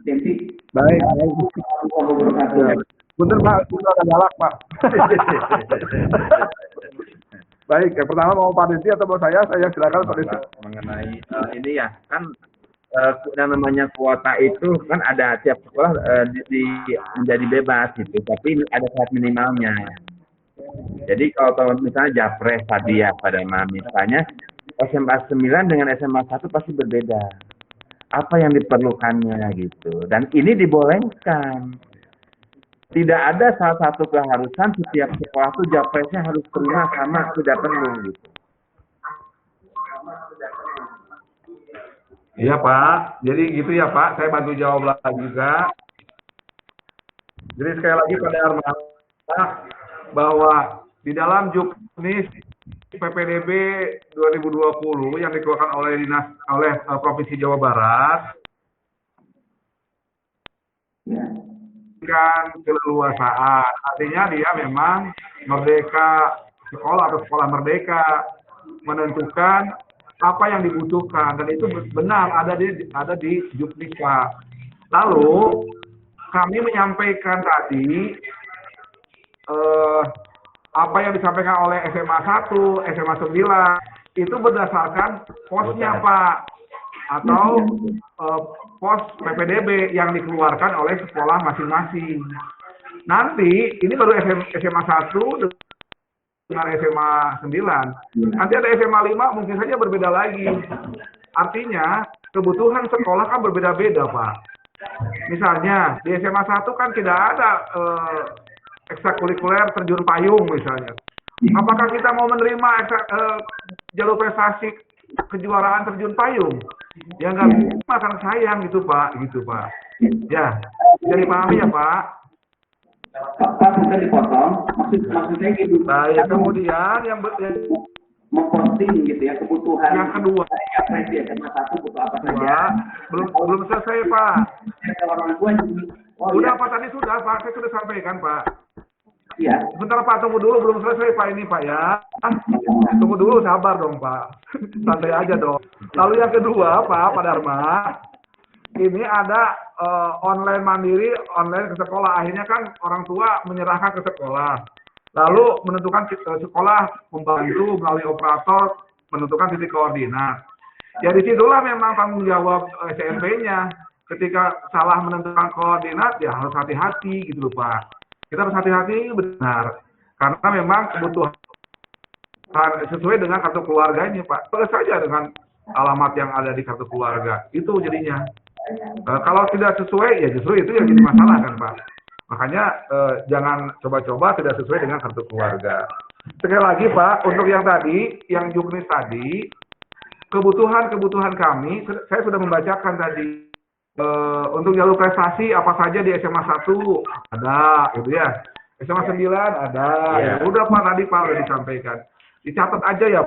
Denti. Baik. Bener Pak, sudah ada galak Pak. Baik, yang pertama mau Pak Denti atau mau saya silakan Pak Denti. Mengenai ini ya, kan yang namanya kuota itu kan ada tiap sekolah menjadi bebas gitu, tapi ada syarat minimalnya. Jadi kalau misalnya Japres tadi ya pada misalnya SMA 9 dengan SMA 1 pasti berbeda. Apa yang diperlukannya gitu. Dan ini dibolehkan. Tidak ada salah satu keharusan setiap sekolah itu Japresnya harus terima sama, tidak perlu gitu. Iya Pak, jadi gitu ya Pak, saya bantu jawab lagi juga. Jadi sekali lagi pada Armada bahwa di dalam Juknis PPDB 2020 yang dikeluarkan oleh Provinsi Jawa Barat kan keleluasaan, artinya dia memang merdeka sekolah atau sekolah merdeka menentukan apa yang dibutuhkan, dan itu benar ada di Juknis Pak. Lalu kami menyampaikan tadi apa yang disampaikan oleh SMA 1, SMA 9 itu berdasarkan posnya Pak, atau pos PPDB yang dikeluarkan oleh sekolah masing-masing. Nanti ini baru SMA 1 dengan SMA 9. Nanti ada SMA 5 mungkin saja berbeda lagi. Artinya kebutuhan sekolah kan berbeda-beda Pak. Misalnya di SMA 1 kan tidak ada ekstrakurikuler terjun payung misalnya. Apakah kita mau menerima jalur prestasi kejuaraan terjun payung? Ya nggak bisa, kan sayang gitu Pak. Ya, jadi pahami ya Pak. Pak bisa dipotong, maksudnya gitu. Nah, ya kemudian yang memposting gitu ya kebutuhan. Yang kedua, di SMA 1 butuh apa saja. Belum selesai Pak. Orang tua jadi, Udah Pak, tadi sudah Pak, saya sudah sampaikan Pak. Iya. Sebentar Pak, tunggu dulu, belum selesai Pak ini Pak ya. Tunggu dulu, sabar dong Pak. Santai aja dong. Lalu yang kedua Pak Dharma, ini ada online mandiri, online ke sekolah. Akhirnya kan orang tua menyerahkan ke sekolah. Lalu menentukan sekolah membantu melalui operator menentukan titik koordinat. Ya disitulah memang tanggung jawab SMP-nya. Ketika salah menentukan koordinat, ya harus hati-hati gitu loh Pak. Kita harus hati-hati benar. Karena memang kebutuhan sesuai dengan kartu keluarga ini Pak. Boleh saja dengan alamat yang ada di kartu keluarga. Itu jadinya. Kalau tidak sesuai, ya justru itu yang jadi masalah kan Pak. Makanya jangan coba-coba tidak sesuai dengan kartu keluarga. Sekali lagi Pak, untuk yang tadi, yang juknis tadi, kebutuhan kami, saya sudah membacakan tadi. Untuk jalur prestasi apa saja di SMA 1 ada gitu ya. SMA 9 ada. Ya udah Pak, tadi Pak udah disampaikan. Dicatat aja ya.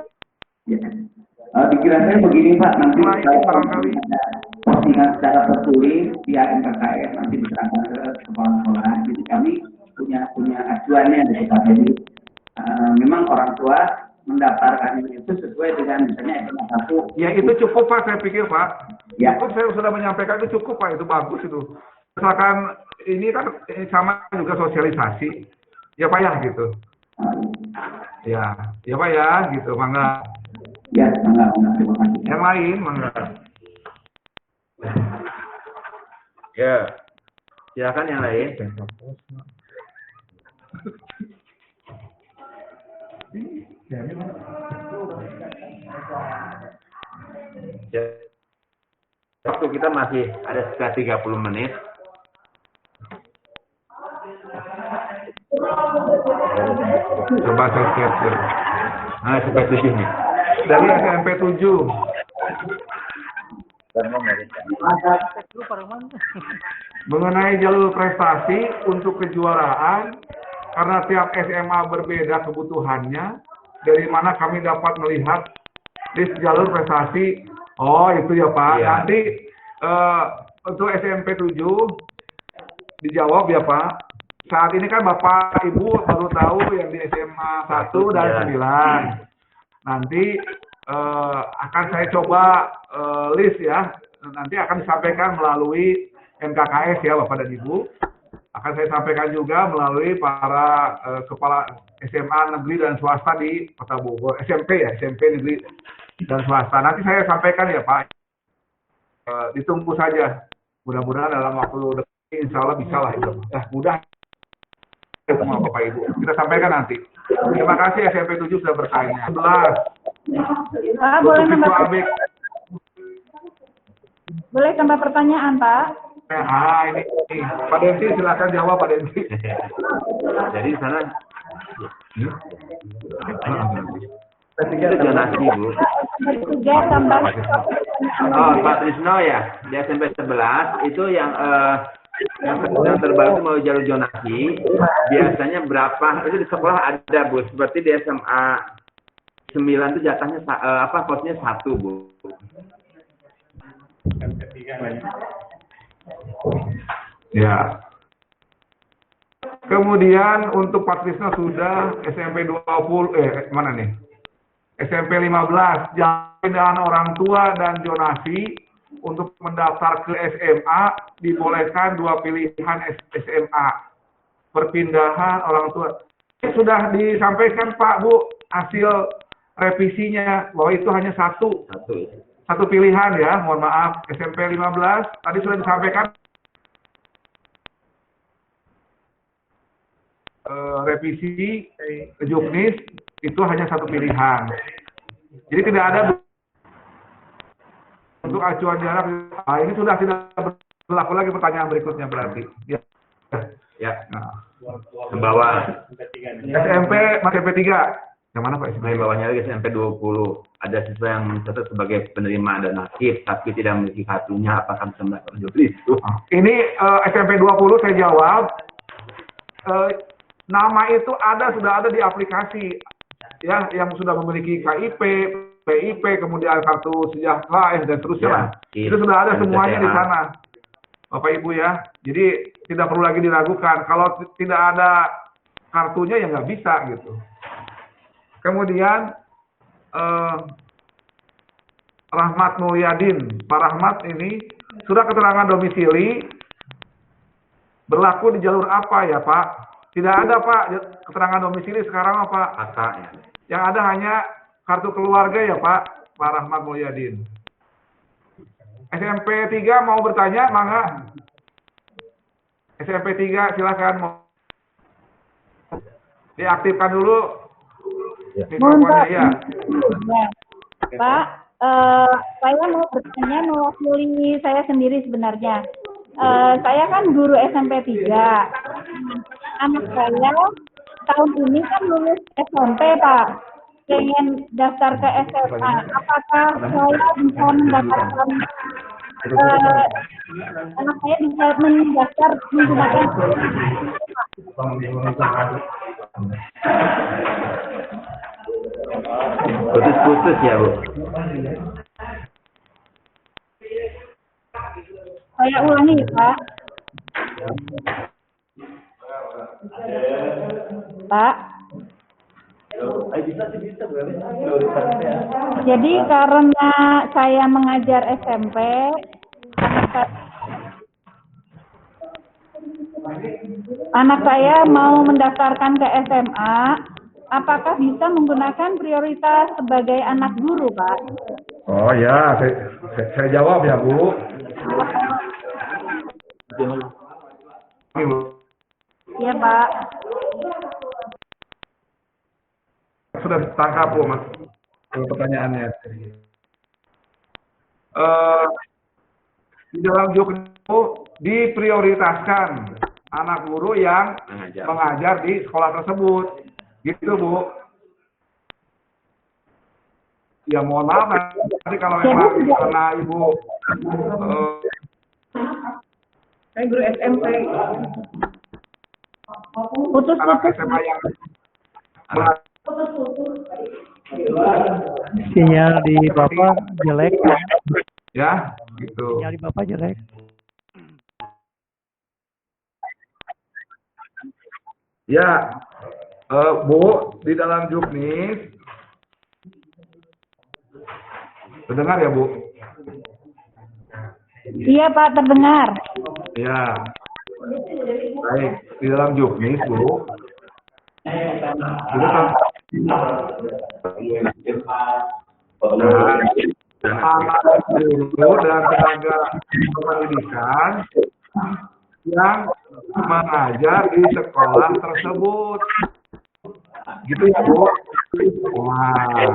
Pikiran saya begini Pak, nanti barangkali postingan secara tertulis via MKKS nanti diserahkan ke kepala sekolah. Jadi kami punya acuannya dari KPD. Memang orang tua mendaftarkan itu sesuai dengan misalnya SMA 1. Ya itu cukup Pak, saya pikir Pak. Ya. Cukup, saya sudah menyampaikan itu cukup Pak, itu bagus itu. Misalkan ini kan sama juga sosialisasi. Ya Pak ya gitu. Ya Pak ya gitu, mangga. Ya, mangga. Terima kasih. Yang lain mangga. Ya. Silakan yang lain. Waktu kita masih ada sekitar 30 menit. Coba saya capture. Nah, sampai 7 nih. Dari SMP 7. Mengenai jalur prestasi untuk kejuaraan, karena tiap SMA berbeda kebutuhannya, dari mana kami dapat melihat list jalur prestasi. Oh itu ya Pak. Iya. Nanti untuk SMP 7 dijawab ya Pak. Saat ini kan Bapak Ibu baru tahu yang di SMA 1 dan 9. Nanti akan saya coba list ya. Nanti akan disampaikan melalui MKKS ya Bapak dan Ibu. Akan saya sampaikan juga melalui para kepala SMA negeri dan swasta di Kota Bogor. SMP negeri dan swasta. Nanti saya sampaikan ya Pak. Ditunggu saja. Mudah-mudahan dalam waktu dekat insya Allah bisa lah itu. Mudah semua Bapak Ibu. Kita sampaikan nanti. Terima kasih SMP 7 sudah bertanya. 11. Boleh boleh tambah pertanyaan Pak? Ini Pak Densi silakan jawab Pak Densi. Jadi di sana itu zonasi Bu. Oh Pak Trisno ya, di SMP 11 itu yang terbaru mau jalur zonasi. Biasanya berapa? Itu di sekolah ada Bu. Seperti di SMA 9 itu jatahnya posnya 1 Bu. Ya. Kemudian untuk Pak Trisno sudah SMP 20 mana nih? SMP 15 pindahan orang tua dan zonasi untuk mendaftar ke SMA dibolehkan 2 pilihan SMA. Perpindahan orang tua. Sudah disampaikan Pak Bu hasil revisinya bahwa itu hanya satu pilihan ya, mohon maaf. SMP 15 tadi sudah disampaikan revisi juknis itu hanya satu pilihan. Jadi tidak ada untuk acuan jarak. Ini sudah tidak berlaku lagi pertanyaan berikutnya berarti. Ya. Nah. Ke bawah. SMP 3. Yang mana Pak? Di bawahnya lagi SMP 20. Ada siswa yang mencatat sebagai penerima donatif tapi tidak memiliki kartunya, apakah bisa melakukan itu? Ini SMP 20 saya jawab. Nama itu sudah ada di aplikasi yang sudah memiliki KIP, PIP, kemudian kartu sejahtera, dan seterusnya lah. Itu sudah ada semuanya di sana, Bapak Ibu ya. Jadi tidak perlu lagi diragukan. Kalau tidak ada kartunya ya nggak bisa gitu. Kemudian Rahmat Mulyadin, Pak Rahmat ini surat keterangan domisili berlaku di jalur apa ya Pak? Tidak ada Pak keterangan domisili sekarang apa? Kakak ya. Yang ada hanya kartu keluarga ya Pak Rahmat Mulyadin. SMP 3 mau bertanya, mangga. SMP 3 silakan mau diaktifkan dulu mikrofonnya ya. Pak, saya mau bertanya mewakili saya sendiri sebenarnya. Saya kan guru SMP 3. Anak saya tahun ini kan lulus SMP, Pak. Pengen daftar ke SMA. Apakah saya bisa mendapatkan anak saya bisa mendaftar menggunakan putus-putus ya Bu? Saya ulangi ya Pak. Pak. Jadi karena saya mengajar SMP, anak saya mau mendaftarkan ke SMA, apakah bisa menggunakan prioritas sebagai anak guru, Pak? Oh ya, saya jawab ya Bu. Iya Pak. Sudah tangkap Bu Mas pertanyaannya. Di dalam itu diprioritaskan anak guru yang mengajar di sekolah tersebut, gitu Bu. Ya mohon maaf nanti kalau memang karena Ibu saya guru SMP. Putus-putus. SMA yang Sinyal di Bapak jelek. Ya, gitu. Sinyal di Bapak jelek. Ya, Bu, di dalam juknis, terdengar ya Bu? Iya Pak, terdengar. Ya, baik. Di dalam juknis, Bu, anak guru dan tenaga pendidikan yang mengajar di sekolah tersebut. Gitu ya, Bu? Wah.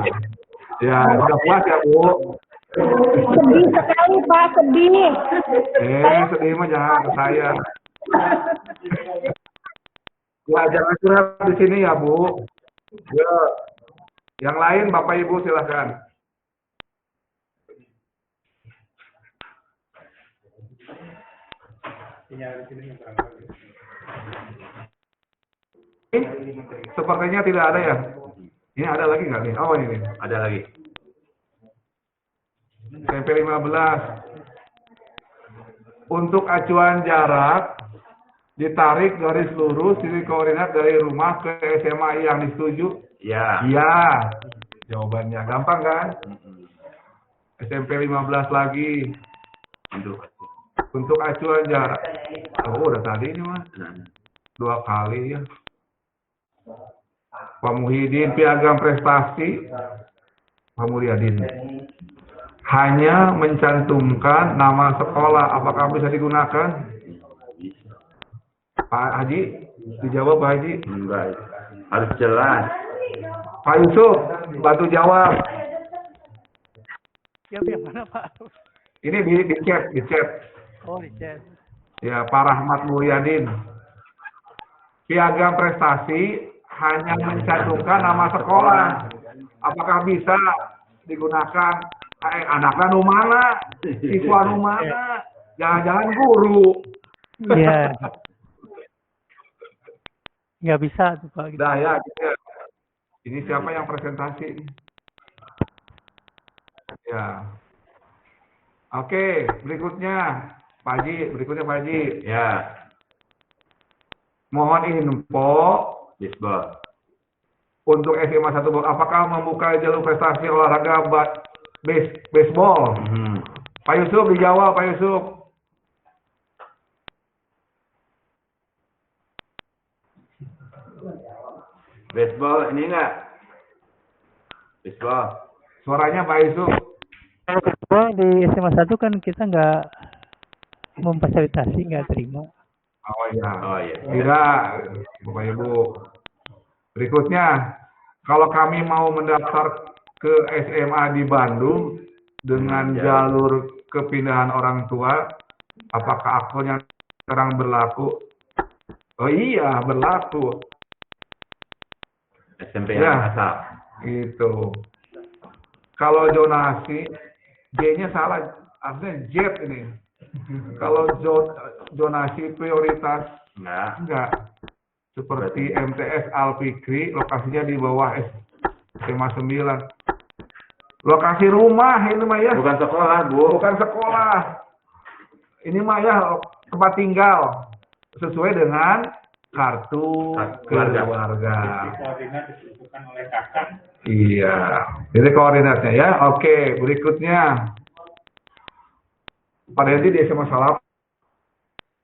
Ya, sudah puas ya, Bu? Sedih sekali, Pak, sedih. Sedih mah jangan ke saya. Ya, jangan curhat di sini ya, Bu. Ya. Yang lain, Bapak Ibu silakan. Sepertinya tidak ada ya. Ini ada lagi nggak nih? Oh ini. Ada lagi. SMP 15. Untuk acuan jarak ditarik garis lurus titik koordinat dari rumah ke SMA yang disetujui. Ya. Iya. Jawabannya gampang kan? SMP 15 lagi. Untuk acuan jarak. Oh, udah tadi ini Mas. 2 kali ya. Pak Muhyiddin piagam prestasi. Pak Mulyadin. Hanya mencantumkan nama sekolah. Apakah bisa digunakan? Pak Haji, dijawab Pak Haji. Enggak. Harus jelas. Pak Yusuf, bantu jawab. Siapa yang mana Pak? Ini di chat. Oh, di chat. Ya, Pak Rahmat Mulyadin. Piagam prestasi hanya mencantumkan nama sekolah. Apakah bisa digunakan? Anaknya nu mana? Siswa nu mana? Jangan-jangan guru. Iya. Nggak bisa tuh Pak. Nah ya, gitu. Ini siapa yang presentasi? Ya. Oke, berikutnya Pak Haji, Ya, mohon info Bisbol. untuk SMA 1 apakah membuka jalur prestasi olahraga baseball? Pak Yusuf dijawab, Pak Yusuf. Baseball ini enggak? Baseball. Suaranya Pak Yusuf. Kalau baseball di SMA 1 kan kita nggak memfasilitasi, nggak terima. Oh iya. Oh iya. Tidak, Bapak Ibu. Berikutnya, kalau kami mau mendaftar ke SMA di Bandung dengan jalur kepindahan orang tua, apakah akunnya sekarang berlaku? Oh iya, berlaku. SMP Ya. yang asal. Gitu. Kalau zonasi, J-nya salah, artinya Z ini. Kalau zonasi prioritas, enggak. Seperti MTS Al-Fikri, lokasinya di bawah SMA 9. Lokasi rumah ini mah ya. Bukan sekolah, Bu. Bukan sekolah. Ini mah ya tempat tinggal. Sesuai dengan kartu keluarga. Koordinat ditentukan oleh kakak. Iya. Jadi koordinatnya ya. Oke, berikutnya. Pak Dedy di SMA Salap.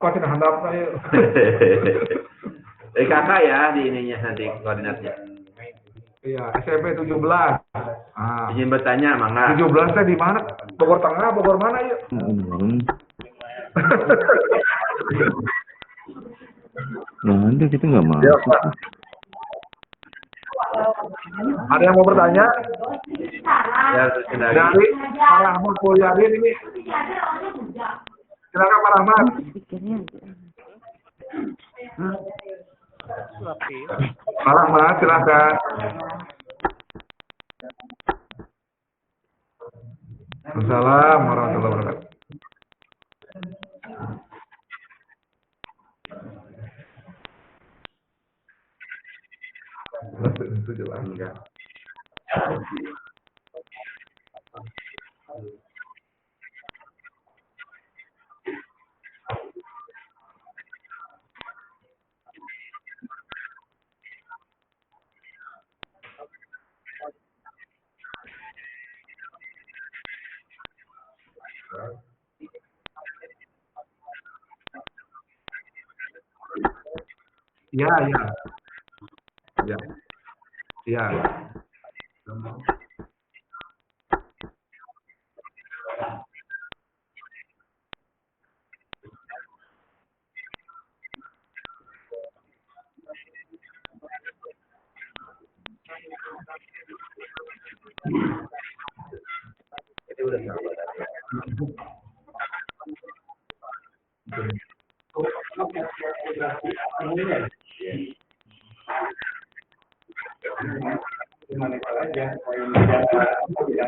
Apa tidak handap saya? Dari kakak ya di ininya nanti koordinatnya. Iya, SMP 17. Ah. Izin bertanya, Mangga. 17 teh di mana? Bogor Tengah, Bogor mana ya? Nah, ada kita nggak mau. Ya, Pak. Ada yang mau bertanya? Ya, terus Dari Pak Rahmat Mulyadin ini. Silakan Pak Rahmat. Pak Rahmat, silakan. Assalamualaikum warahmatullahi wabarakatuh. Itu jelas enggak? Ya, ya. Ya. Ya.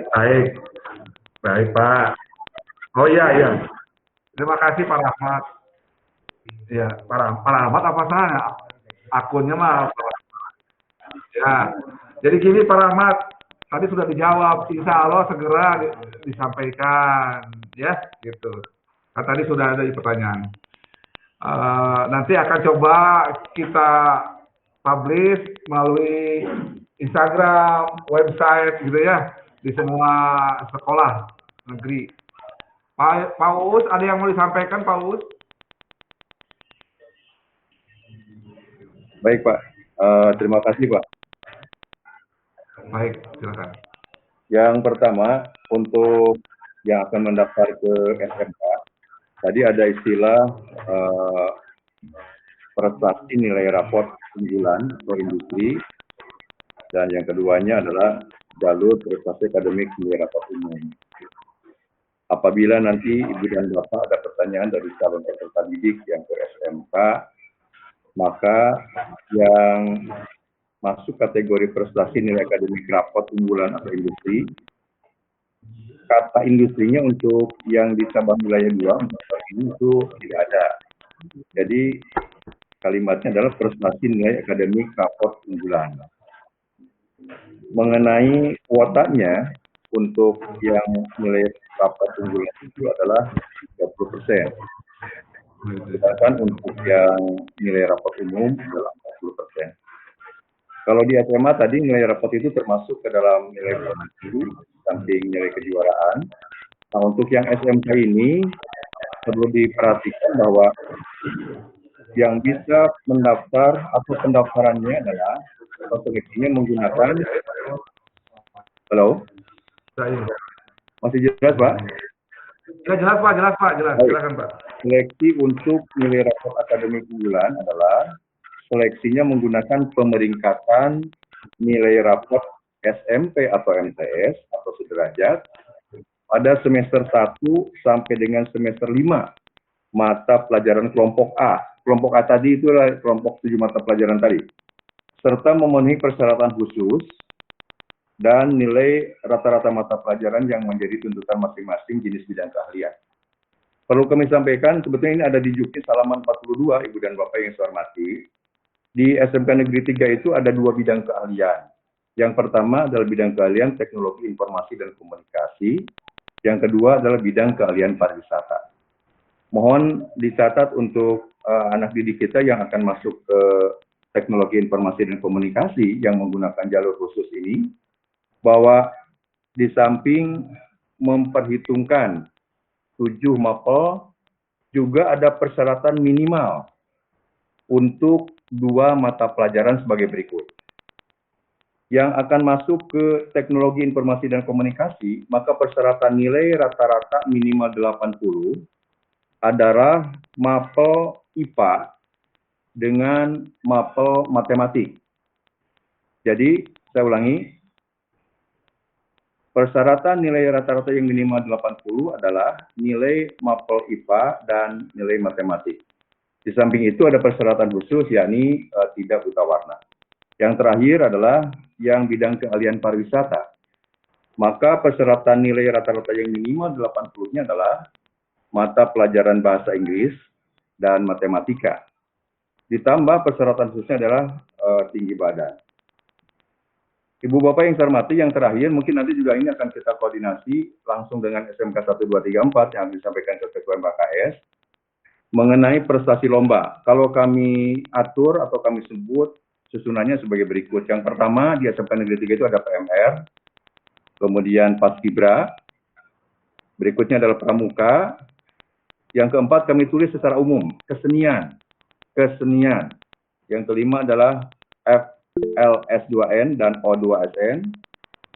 Baik, baik Pak. Oh iya iya. Terima kasih Pak Rahmat. Ya, Pak Rahmat apa saya? Akunnya mah. Ya, jadi gini Pak Rahmat. Tadi sudah dijawab. Insya Allah segera disampaikan, ya, gitu. Kan tadi sudah ada di pertanyaan. Nanti akan coba kita publish melalui Instagram, website gitu ya, di semua sekolah negeri. Pak Uus, ada yang mau disampaikan Pak Uus? Baik Pak, terima kasih Pak. Baik, silakan. Yang pertama, untuk yang akan mendaftar ke SMK, tadi ada istilah prestasi nilai raport unggulan atau industri, dan yang keduanya adalah jalur prestasi akademik nilai raport umum. Apabila nanti Ibu dan Bapak ada pertanyaan dari calon peserta didik yang ke SMK, maka yang masuk kategori prestasi nilai akademik raport unggulan atau industri, kata industrinya untuk yang di cabang wilayah 2 ini itu tidak ada. Jadi kalimatnya adalah prestasi nilai akademik raport unggulan. mengenai kuotanya untuk yang nilai rapat unggulan itu adalah 30%. Sedangkan untuk yang nilai rapat umum adalah 40%. Kalau di SMA tadi nilai rapat itu termasuk ke dalam nilai itu, samping nilai kejuaraan. Nah, untuk yang SMK ini perlu diperhatikan bahwa yang bisa mendaftar atau pendaftarannya adalah seleksinya menggunakan halo? Masih jelas, Pak? Ya, jelas Pak. Silakan Pak. Seleksi untuk nilai rapot akademik unggulan adalah seleksinya menggunakan pemeringkatan nilai rapot SMP atau MTS atau sederajat pada semester 1 sampai dengan semester 5 mata pelajaran kelompok A. Kelompok A tadi itu adalah kelompok 7 mata pelajaran tadi. Serta memenuhi persyaratan khusus dan nilai rata-rata mata pelajaran yang menjadi tuntutan masing-masing jenis bidang keahlian. Perlu kami sampaikan, sebetulnya ini ada di Juknis halaman 42, Ibu dan Bapak yang saya hormati. Di SMK Negeri 3 itu ada 2 bidang keahlian. Yang pertama adalah bidang keahlian teknologi informasi dan komunikasi. Yang kedua adalah bidang keahlian pariwisata. Mohon dicatat untuk anak didik kita yang akan masuk ke teknologi informasi dan komunikasi yang menggunakan jalur khusus ini, bahwa di samping memperhitungkan 7 mapel, juga ada persyaratan minimal untuk 2 mata pelajaran sebagai berikut. Yang akan masuk ke teknologi informasi dan komunikasi, maka persyaratan nilai rata-rata minimal 80 adalah mapel IPA dengan mapel matematik. Jadi, saya ulangi, persyaratan nilai rata-rata yang minimal 80 adalah nilai mapel IPA dan nilai matematik. Di samping itu ada persyaratan khusus, yakni tidak buta warna. Yang terakhir adalah yang bidang keahlian pariwisata. Maka persyaratan nilai rata-rata yang minimal 80-nya adalah mata pelajaran bahasa Inggris dan matematika. Ditambah persyaratan khususnya adalah tinggi badan. Ibu Bapak yang saya hormati, yang terakhir mungkin nanti juga ini akan kita koordinasi langsung dengan SMK 1, 2, 3, 4 yang disampaikan ke Ketua MKKS mengenai prestasi lomba. Kalau kami atur atau kami sebut susunannya sebagai berikut. Yang pertama di SMK Negeri 3 itu ada PMR, kemudian Paskibra, berikutnya adalah Pramuka, yang keempat kami tulis secara umum, kesenian. Yang kelima adalah FLS2N dan O2SN.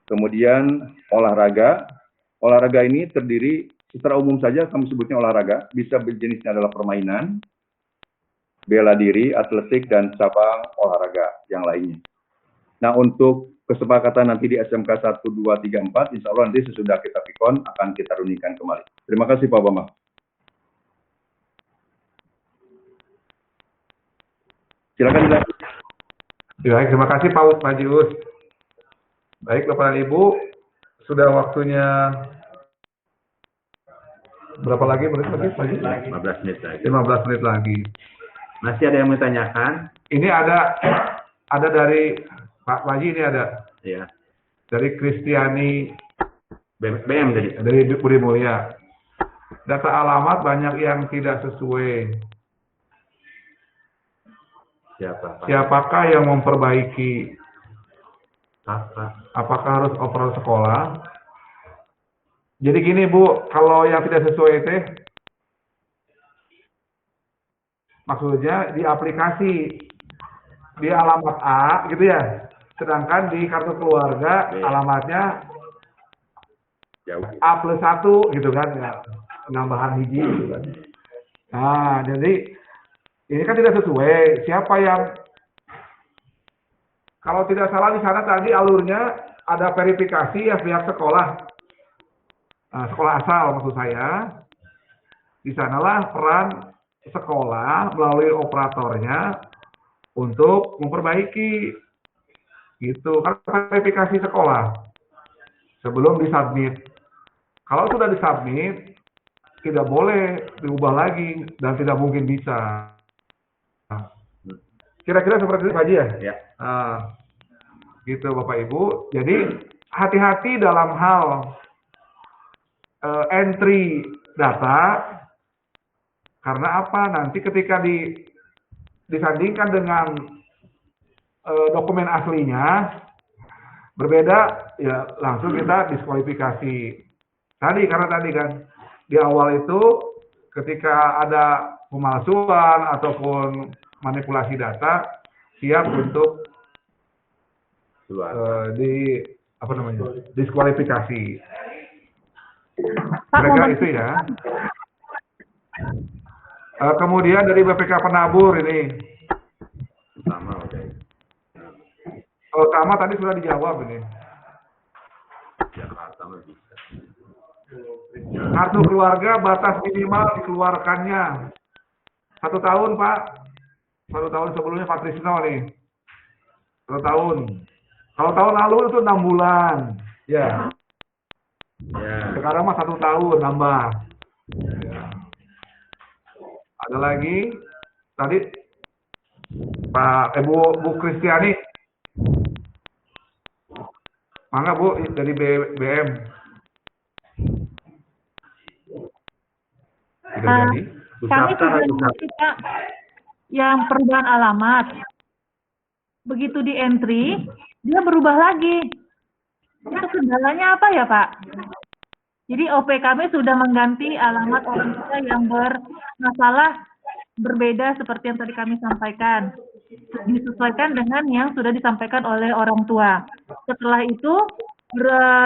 Kemudian olahraga. Olahraga ini terdiri secara umum saja kami sebutnya olahraga, bisa berjenisnya adalah permainan, bela diri, atletik, dan cabang olahraga yang lainnya. Nah, untuk kesepakatan nanti di SMK 1, 2, 3, 4, insya Allah nanti sesudah kita pikon akan kita runikan kembali. Terima kasih Pak Bambang. Silakan dilanjut. Baik, terima kasih Pak Jius. Baik, Bapak dan Ibu, sudah waktunya berapa lagi menit lagi? 15 menit lagi. 15 menit lagi. Masih ada yang mau ditanyakan? Ini ada dari Pak Haji, ini ada. Iya. Dari Kristiani BM dari Budi Mulia. Data alamat banyak yang tidak sesuai. Siapakah yang memperbaiki? Apakah harus operator sekolah? Jadi gini Bu, kalau yang tidak sesuai itu, maksudnya di aplikasi di alamat A gitu ya, sedangkan di kartu keluarga alamatnya A+1 gitu kan, ya, penambahan hiji gitu kan. Nah, jadi ini kan tidak sesuai. Siapa yang, kalau tidak salah di sana tadi alurnya ada verifikasi ya pihak sekolah. Nah, sekolah asal maksud saya. Di sanalah peran sekolah melalui operatornya untuk memperbaiki gitu. Kan verifikasi sekolah sebelum disubmit. Kalau sudah disubmit, tidak boleh diubah lagi dan tidak mungkin bisa. Kira-kira seperti itu Pak Haji ya? Ya. Gitu Bapak Ibu. Jadi hati-hati dalam hal entry data, karena apa? Nanti ketika disandingkan dengan dokumen aslinya berbeda, ya langsung kita diskualifikasi. Karena tadi kan di awal itu ketika ada pemalsuan ataupun manipulasi data, siap untuk diskualifikasi. Mereka itu ya. Kemudian dari BPK Penabur ini. Sama tadi sudah dijawab ini. Kartu keluarga batas minimal dikeluarkannya 1 tahun Pak. 1 tahun sebelumnya Pak Trisno nih. 1 tahun. Kalau tahun lalu itu 6 bulan. Ya. Sekarang mah 1 tahun nambah. Ya. Ada lagi tadi Bu Kristiani. Mangga Bu dari BM. Kami sudah kita yang perubahan alamat. Begitu di entry, dia berubah lagi. Itu kendalanya apa ya Pak? Jadi OP kami sudah mengganti alamat orang tua yang bermasalah berbeda seperti yang tadi kami sampaikan. Disesuaikan dengan yang sudah disampaikan oleh orang tua. Setelah itu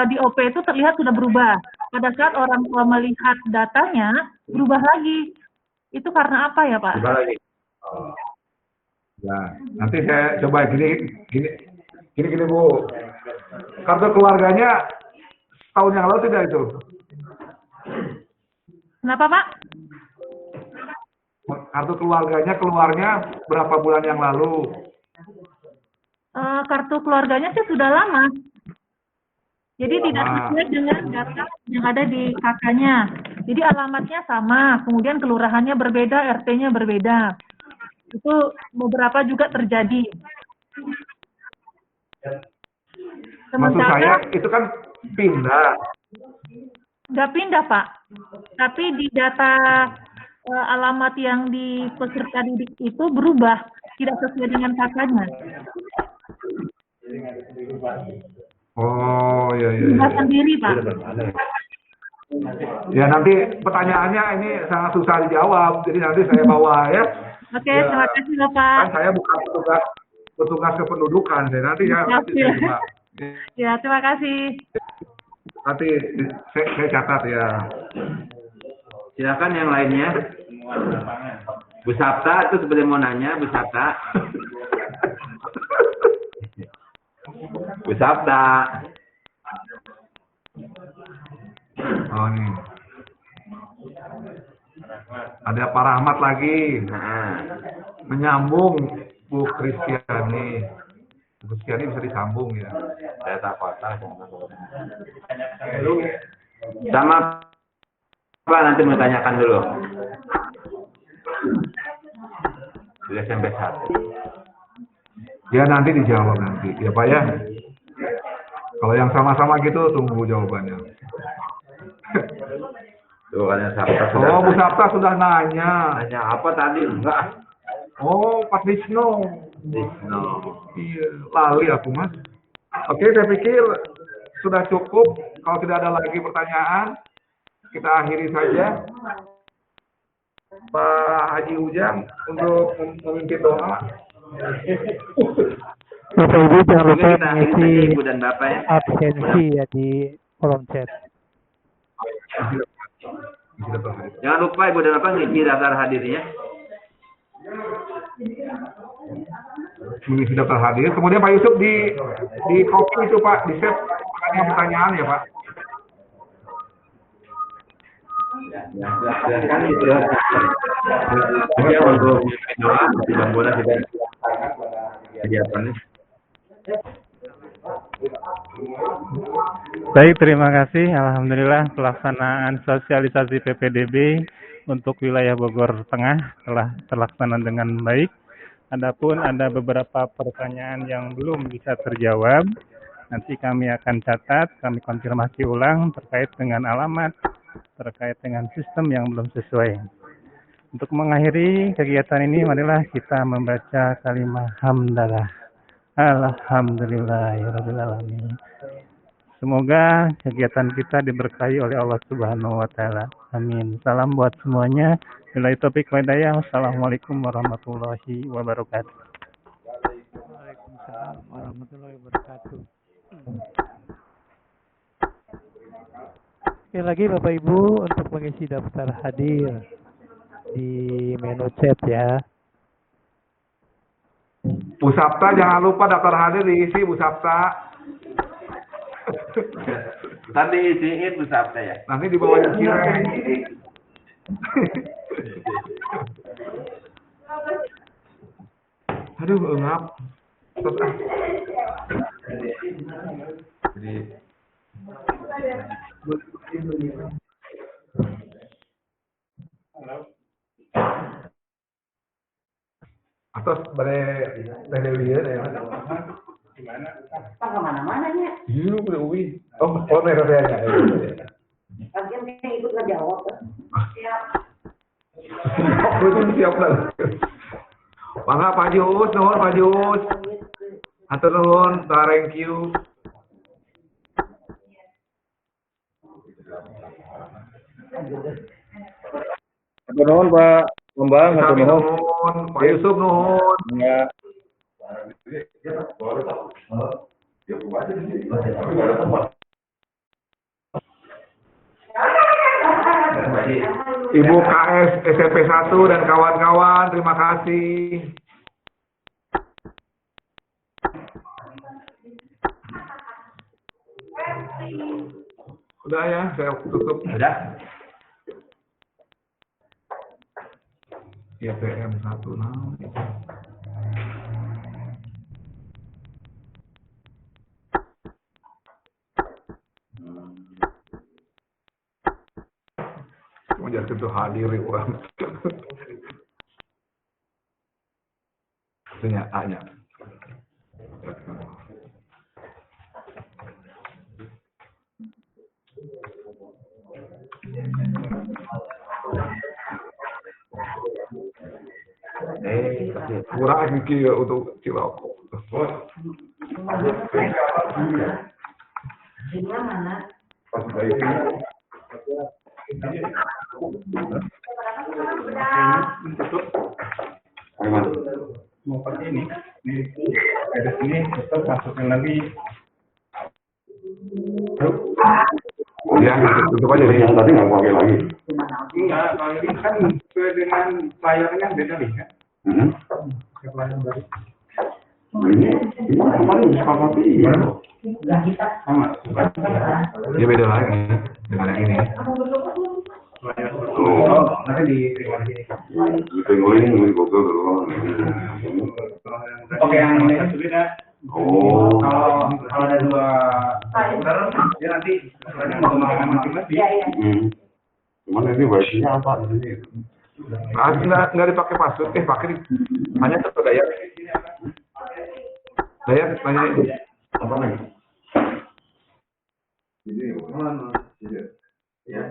di OP itu terlihat sudah berubah. Pada saat orang tua melihat datanya berubah lagi. Itu karena apa ya Pak? Berubah lagi. Oh. Ya, nanti saya coba gini Bu. Kartu keluarganya tahun yang lalu tidak itu? Kenapa Pak? Kartu keluarganya keluarnya berapa bulan yang lalu? Kartu keluarganya sih sudah lama. Jadi tidak sesuai dengan data yang ada di KK-nya. Jadi alamatnya sama, kemudian kelurahannya berbeda, RT-nya berbeda. Itu beberapa juga terjadi. Maksud saya itu kan pindah. Nggak pindah Pak, tapi di data alamat yang di peserta didik itu berubah, tidak sesuai dengan KK-nya. Oh iya. Berubah sendiri Pak. Ya nanti pertanyaannya ini sangat susah dijawab, jadi nanti saya bawa ya. Oke, terima kasih Bapak. Kan saya bukan petugas kependudukan, nanti saya coba. Ya, terima kasih. Nanti saya catat ya. Silakan yang lainnya. Bu Sabta itu sebenarnya mau nanya, Bu Sabta. Bu Sabta. Oh nih. Ada Pak Rahmat lagi. Menyambung Bu Kristiani. Bu Kristiani bisa disambung ya. Saya tak kota. Sama apa nanti mau tanyakan dulu. Sudah sampai 1. Ya nanti dijawab nanti. Ya Pak ya. Kalau yang sama-sama gitu tunggu jawabannya. Tuh kan Sabta sudah. Oh, Bu Sabta sudah nanya. Nanya apa tadi? Enggak. Oh, Pak Trisno. Iya, lali aku Mas. Oke, saya pikir sudah cukup. Kalau tidak ada lagi pertanyaan, kita akhiri saja. Pak Haji Ujang untuk memimpin doa. Bapak Ibu jangan lupa mengisi Ibu dan Bapak ya. absensi ya di kolom chat. Jangan lupa Ibu dan Bapak ngisi daftar hadirnya. Mengisi daftar hadir. Kemudian Pak Yusuf di copy itu Pak, di save pertanyaan ya Pak. Silakan itu. Ya untuk doa tidak boleh tidak kegiatannya. Baik, terima kasih. Alhamdulillah pelaksanaan sosialisasi PPDB untuk wilayah Bogor Tengah telah terlaksana dengan baik. Adapun ada beberapa pertanyaan yang belum bisa terjawab, nanti kami akan catat, kami konfirmasi ulang terkait dengan alamat, terkait dengan sistem yang belum sesuai. Untuk mengakhiri kegiatan ini, marilah kita membaca kalimat hamdalah. Alhamdulillahirabbil alamin. Semoga kegiatan kita diberkahi oleh Allah Subhanahu wa taala. Amin. Salam buat semuanya. Billahi taufiq wal hidayah. Wassalamualaikum warahmatullahi wabarakatuh. Waalaikumsalam warahmatullahi wabarakatuh. Sekali lagi Bapak Ibu untuk mengisi daftar hadir di menu chat ya. Bu Sapta jangan lupa daftar hadir diisi Bu Sapta. Tadi isiin Bu Sabta ya. Nanti di bawahnya kira. Aduh, ngap. Jadi atas bare telewian ya. Gimana? Pak kemana-mana ya? Iya, udah uwi. Oh, merahnya. Bagian yang ikut ngejawab. Siap. Belum siap lah. Mangga Pak Jus, nuhun Pak Jus. Atur nuhun, thank you. Atur nuhun Pak Bambang, atur nuhun. Pak Yusuf nuhun. Ya. Ibu KS SMP 1 dan kawan-kawan, terima kasih. Udah ya, saya tutup. Udah. Ya PM 1 nah. Menjadi itu hadir orang. Kenyataannya. Kurang mikir untuk cilok. Gimana? Mau pakai ini, dari sini tetap masukin lagi. Ya, tutup aja nih. Tadi nggak pakai lagi. Enggak, kalau ini kan sesuai dengan layarnya beda nih kan. Layar baru. Ini apa nih? Sama. Dia beda lagi dengan yang ini. Nanti di sini. Ini Google dulu. Oke, yang ini kan beda. Oh. Kalau ada dua komputer, dia nanti dengan pengalaman masing-masing. Cuman ini versinya apa? Nggak dipakai password, pakai hanya satu daya. Daya, tanya ini. Apa nih? Ini mana? Ya,